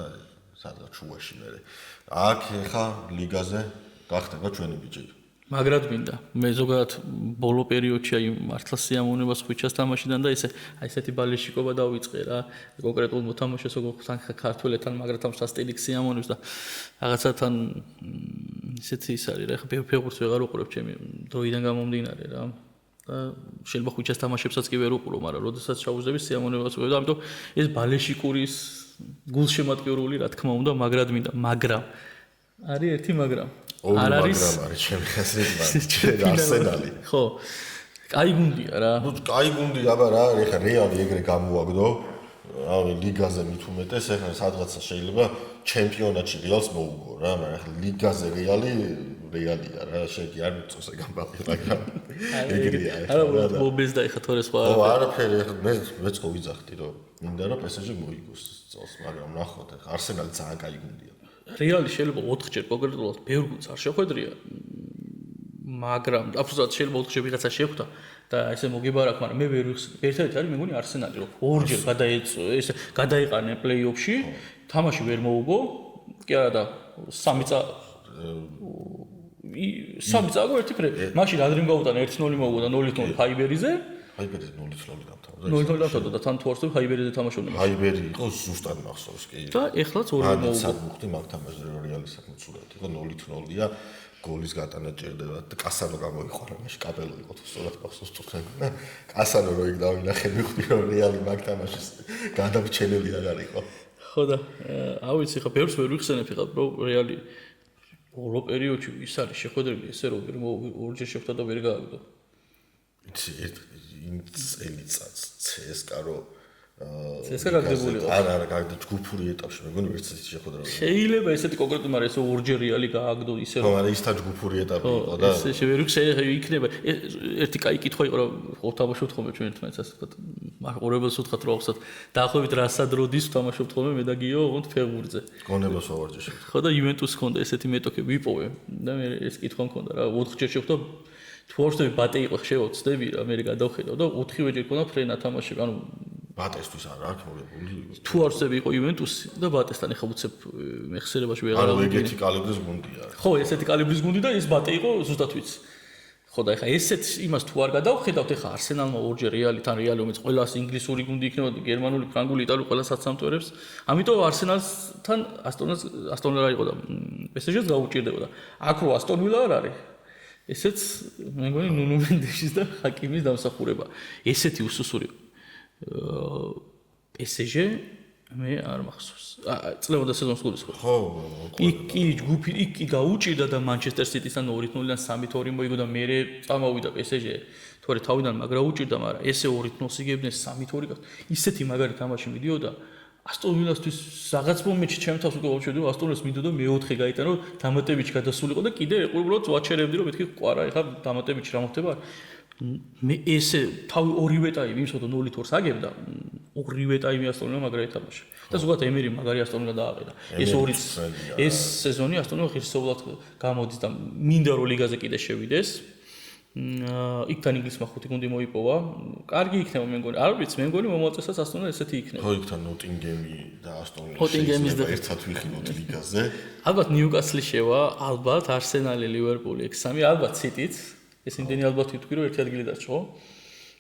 სადღაც შუაში მე. აქ ხა ლიგაზე გახდება ჩვენი ბიჭი. მაგრად მინდა. მე ზოგადად ბოლო პერიოდში აი მართლა სიამოვნებას ხვიჩას თამაშიდან და ესეთი ბალეშიკობა დავიწყე რა. კონკრეტულ მოთამაშეს როგორ ქართველებთან მაგრათან სასტილიქ სიამოვნებს და რაღაცათან ისეთი ის არის რა. ხა ფეხბურთს ვეღარ უყურებ ჩემი დროიდან გამომდინარე რა. და შეიძლება ხვიჩას თამაშებსაც კი ვერ უყურო, მაგრამ როდესაც ჩაუძები სიამოვნებას ვეღარ და ამიტომ ეს ბალეშიკურის გულშემატკივრული რა თქმა უნდა მაგრად მინდა. მაგრამ არის ერთი მაგრამ არ არის ჩემი აზრით არსენალი. ხო. კაი გუნდია რა. ნუ კაი გუნდი აბა რა, ეხა რეალი ეგრე გამოაგდო. რავი, ლიგაზე მით უმეტეს, ეხა სადღაცა შეიძლება ჩემპიონატში რეალს მოუგო რა, მაგრამ ეხა ლიგაზე რეალია რა, შეგი არ მიწოს ეგ ამბავი, მაგრამ ეგრეა. არა, მობილს და ეხა თორე სხვა. ხო, არაფერი, ეხა მეც ხო ვიძახდი რომ მინდა რომ PSG მოიგოს წელს, მაგრამ ნახოთ, ეხა არსენალი ძალიან კაი გუნდია. რეალი შეიძლება 4ჯერ კონკრეტულად ბევრ გუნდს არ შეხვედრია, მაგრამ აბსოლუტურად შეიძლება 4ჯერ ვიღაცა შეხვდა და ესე მოგებარაკ, მაგრამ მე ვერ ერთ-ერთი არის მე მგონი არსენალი, რომ 2ჯერ გადაეწო, ესე გადაიყარნენ პლეი-ოფში, თამაში ვერ მოუგო, კი არა და 3 წააგო ერთი ფრე. მაშინ ადრიმ გაუტანა 1-0 მოუგო და 0-0 ჰაიბერიზე. ჰაიბერიზე 0-0 დამთავრდა. 0-0 დამთავრდა და თან თუ არსებობს ჰაიბერიზე თამაშობდნენ. ჰაიბერი იყო ზუსტად მახსოვს კი. და ეხლაც 2 მოუგო. სამუხტი მაგ თამაშზე რომ რეალის საქმე ცუდად იყო 0-0-ია. გოლის გატანა ჭირდება და კასანო გამოიყარა მაშინ კაპელო იყო თუ სწორად მახსოვს თქვენ. კასანო რო იქ დავინახე მივხვდი რომ რეალი მაგ თამაშის გადამრჩენელი აღარ იყო. ხო და ავიცი ხა ბევრს ვერ ვიხსენებ ხა რომ რეალი ბოლო პერიოდში ის არის შეხვედრილი ესე რომ ვერ 2ჯერ შეხვდა და ვერ გააგდო. იცი წელიწადს CSKA რო CSKA გაგდებული იყო. არა, გაგდა ჯგუფური ეტაპში, მეგონი ვერც ისე შეხვედრა. შეიძლება ესეთი კონკრეტული, მაგრამ ესე ორჯერ რეალი გააგდო ისე ხო, მაგრამ ის თან ჯგუფური ეტაპი იყო და ესე იქნება ერთი კაი კითხვა იყო რომ ვთამაშობთ ხოლმე ჩვენ ერთმანეთს ასე ვთქვათ. მაყურებელს ვთქვათ რომ ახსოვთ დაახლოებით რასად როდის ვთამაშობთ ხოლმე მე და გიო ოღონდ ფეხბურთზე. გონებას ვავარჯიშე. ხო და იუვენტუსს ჰქონდა ესეთი მეტოქე ვიპოვე და მე ეს კითხვა მქონდა რა 4-ჯერ შევხვდა თუ ვარშავი ბატე იყო შევწდები რა მე გადავხედავ და 4-ვეჯერ მქონდა ფრენა თამაში ანუ ბატესთვის არა აქვს მოგებული. თუ არსები იყო იუვენტუსი და ბატესთან ეხა უცებ მეხსიერებაში ვეღარ ანუ ეგეთი კალიბრის გუნდია. ხო ესეთი კალიბრის გუნდი და ეს ბატე იყო ზუსტად ვიცი. ხო და ეხა ესეთ იმას თუ არ გადავხედავთ ეხა არსენალმა ორჯერ რეალითან რეალი რომელიც ყველას ინგლისური გუნდი იქნება გერმანული, ფრანგული, იტალიური ყველასაც სამწვერებს. ამიტომ არსენალთან ასტონ ვილა იყო და PSG-ს გაუჭირდებოდა. აქ რო ასტონ ვილა არ არის. ესეც მე მგონი ნუნუ მენდეშის და ჰაკიმის დამსახურება. ესეთი უსუსური PSG მე არ მახსოვს. წლებოდა სეზონს გულის ხო? ხო, იქ ჯგუფი იქ გაუჭირდა და Manchester City-სთან 2-0-დან 3-2 მოიგო და მე წამოვიდა PSG. თორე თავიდან მაგრა უჭირდა, მაგრამ ესე 2-0-ს იგებდნენ 3-2 გახდა. ისეთი მაგარი თამაში მიდიოდა. Aston Villa-თვის რაღაც მომენტში ჩემ თავს უკვე ვაჩვენდი, Aston Villa-ს მინდოდა მეოთხე გაიტანო, დამატებითი გადასულიყო და კიდე უბრალოდ ვაჩერებდი რომ მეთქი ყვარა, ეხლა დამატებითი რა მოხდება? მე ესე თავი ორივე ტაიმი იმის რომ 0-2-ს აგებდა, ორივე ტაიმი Aston Villa მაგრა ეთამაშა. და ზოგადად ემერი მაგარი Aston Villa დააყედა. ეს სეზონი Aston Villa ღირსეულად გამოდის და მინდა რომ ლიგაზე კიდე შევიდეს. იქთან ინგლისმა 5 გუნდი მოიპოვა. კარგი იქნება მე მგონი. არ ვიცი, მე მგონი მომავალწელსაც Aston Villa ესეთი იქნება. ხო, იქთან Nottingham-ი და Aston Villa. Nottingham-ის და ერთად ვიხილოთ ლიგაზე. ალბათ Newcastle შევა, ალბათ Arsenal-ი, Liverpool-ი, X3, ალბათ City-ც. ეს იმდენი ალბათ ვიტყვი რომ ერთი ადგილი დარჩა, ხო?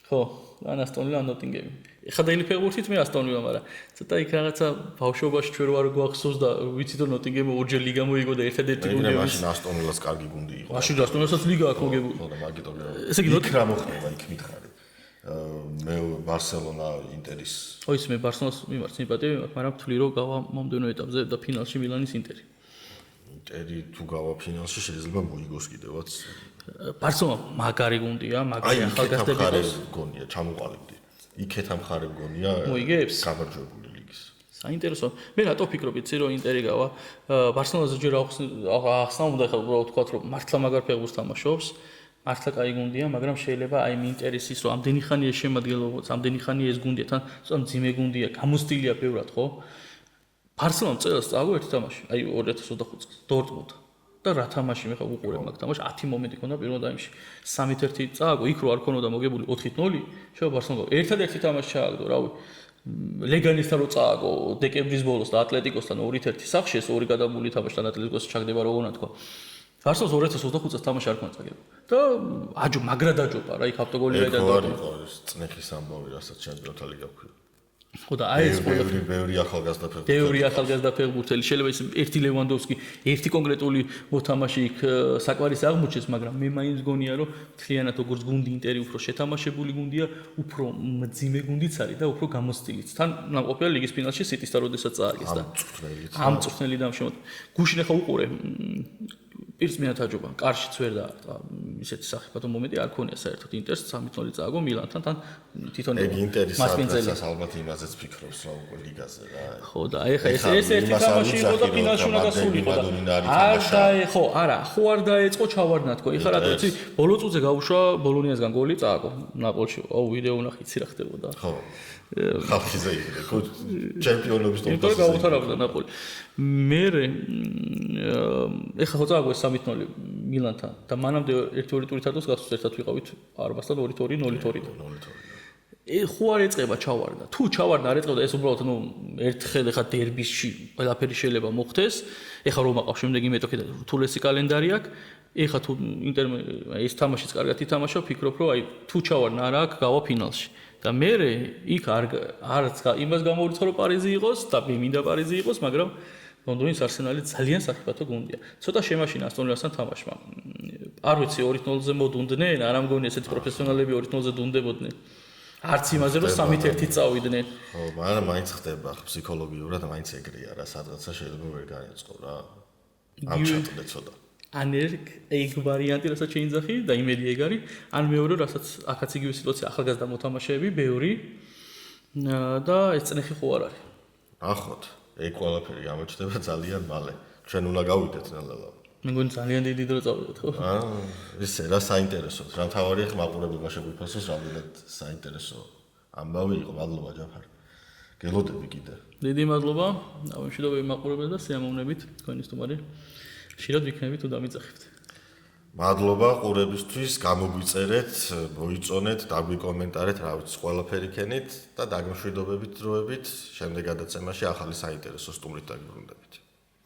ხო, ან Aston Villa, ან Nottingham-ი. ეხლა დაილი ფეხბურთით მე Aston Villa, მაგრამ ცოტა იქ რაღაცა ბავშვობაში ჩვენ ვარ გვახსოვს და ვიცით რომ Nottingham-ი ორჯერ ლიგა მოიგო და ერთადერთი გუნდი მაშინ Aston Villa-ს კარგი გუნდი იყო. მაშინ Aston Villa-საც ლიგა აქვს მოგებული. ხო და მაგიტო ესე იგი იქ რა მოხდება, იქ მითხარი. მე Barcelona Interis. ხო ის მე Barcelona-ს მიმართ სიმპათია მაქვს, მაგრამ ვთვლი რომ გავა მომდენო ეტაპზე და ფინალში მილანის Interi. Interi თუ გავა ფინალში შეიძლება მოიგოს კიდევაც. Barcelona მაგარი გუნდია, მაგარი ახალგაზრდები ყავს. გონია, ჩამოყალიბდი. იქეთ ამხარე გონია. მოიგებს? გამარჯვებული ლიგის. საინტერესო. მე რატო ვფიქრობ იცი რომ Interi გავა? Barcelona-ზე ჯერ ახსნა უნდა ხა უბრალოდ თქვათ რომ მართლა მაგარ ფეხბურთს თამაშობს. მართლა კაი გუნდია, მაგრამ შეიძლება აი Interis ის რომ ამდენი ხანია შემადგენლობაც, ამდენი ხანია ეს გუნდია, თან ცოტა მძიმე გუნდია, გამოსტილია ბევრად, ხო? Barcelona წელს წააგო ერთი თამაში, აი 2025 წელს Dortmund. და რა თამაში მე ხა უყურებ მაგ თამაში 10 მომენტი ქონდა პირველ ტაიმში 3-1 წააგო იქ რო არ ქონოდა მოგებული 4-0 შევა Barcelona ერთადერთი თამაში ჩააგდო რავი ლეგანისთან რო წააგო დეკემბრის ბოლოს და ატლეტიკოსთან 2-1 სახში ეს ორი გადაბული თამაშთან ატლეტიკოსი ჩაგდება როგორ უნდა თქვა Barcelona 2025 წელს თამაში არ ქონდა წაგება და აჯო მაგრა დაჯობა რა იქ ავტოგოლი და იყო წნეხის ამბავი რასაც ჩემპიონთა ლიგა ქვია ხო და აი ეს ბევრი ახალგაზრდა ფეხბურთელი. ბევრი ახალგაზრდა ფეხბურთელი შეიძლება ის ერთი ლევანდოვსკი, ერთი კონკრეტული მოთამაშე იქ საკვარის აღმოჩნდეს, მაგრამ მე მაინც გონია რომ მთლიანად როგორც გუნდი Interi უფრო შეთამაშებული გუნდია, უფრო მძიმე გუნდიც არის და უფრო გამოსტილიც. თან ნამყოფია ლიგის ფინალში City-სთან როდესაც წააგეს და ამ წვრთნელი დამშემოთ. გუშინ ახლა უყურე პირს მეათაჯობა, კარშიც ვერ დაარტყა ისეთი სახიფათო მომენტი არ ქონია საერთოდ Inter's 3-0 წააგო Milan-თან თან თვითონ ეგ Inter's სადაც ალბათ იმაზეც ფიქრობს რა უკვე ლიგაზე რა. ხო და ეხა ეს ერთი თამაში იყო და ფინალში უნდა გასულიყო და არ დაეხო, არა, ხო არ დაეწყო ჩავარდნა თქო. ეხლა რატო იცი, ბოლო წუთზე გაუშვა ბოლონიასგან გოლი წააგო ნაპოლში. აუ ვიდეო ნახე იცი რა ხდებოდა. ხო. ხალხიზე იყო ჩემპიონობის ტურნირში. იმიტომ გაუთარავდა ნაპოლი. მე ეხლა ხო წააგო 3-0 მილანთან და მანამდე 1-2 ტურით ადოს გასვლის ერთად ვიყავით არბასთან 2-2 0-2 და 0-2 ხო არ ეწება ჩავარდა თუ ჩავარდა არ ეწება ეს უბრალოდ ნუ ერთხელ ეხა დერბისში ყველაფერი შეიძლება მოხდეს ეხა რომ აყავს შემდეგი მეტოქე და რთულესი კალენდარი აქვს ეხა თუ ინტერ ეს თამაშიც კარგად ითამაშა ვფიქრობ რომ აი თუ ჩავარდა არა აქვს გავა ფინალში და მე იქ არც იმას გამოვიწყო რომ პარიზი იყოს და მე მინდა პარიზი იყოს მაგრამ ლონდონის Arsenal-ი ძალიან საფრთხე გუნდია. ცოტა შემაშინა Aston Villa-სთან თამაშმა. არ ვიცი 2-0-ზე მოდუნდნენ, არ ამგონი ესეთი პროფესიონალები 2-0-ზე დუნდებოდნენ. არც იმაზე რომ 3-1 წავიდნენ. ხო, მაგრამ მაინც ხდება ფსიქოლოგიურად მაინც ეგრეა რა, სადღაცა შეიძლება ვერ განეწყო რა. ამ ჩატყდა ცოტა. ან ეგ ვარიანტი რასაც შეინძახი და იმედი ეგ არის, ან მეორე რასაც ახაც იგივე სიტუაცია ახალგაზრდა მოთამაშეები, ბევრი და ეს წნეხი ხო არ არის. ნახოთ, ეგ ყველაფერი გამოჩნდება ძალიან მალე. ჩვენ უნდა გავიდეთ ნელ-ნელა. მე მგონი ძალიან დიდი დრო წავიდეთ, ხო? ისე რა საინტერესოა. რა თავარია ხ მაყურებელმა შეგვიფასოს რამდენად საინტერესო ამბავი იყო. მადლობა ჯაფარ. გელოდები კიდე. დიდი მადლობა. მშვიდობები მაყურებელს და სიამოვნებით თქვენი სტუმარი. ხშირად ვიქნებით თუ დამიწახებთ. მადლობა ყურებისთვის, გამოგვიწერეთ, მოიწონეთ, დაგვიკომენტარეთ, რა ვიცი, ყველაფერი ქენით და დაგმშვიდობებით დროებით. შემდეგ გადაცემაში ახალი საინტერესო სტუმრით დაგბრუნდებით.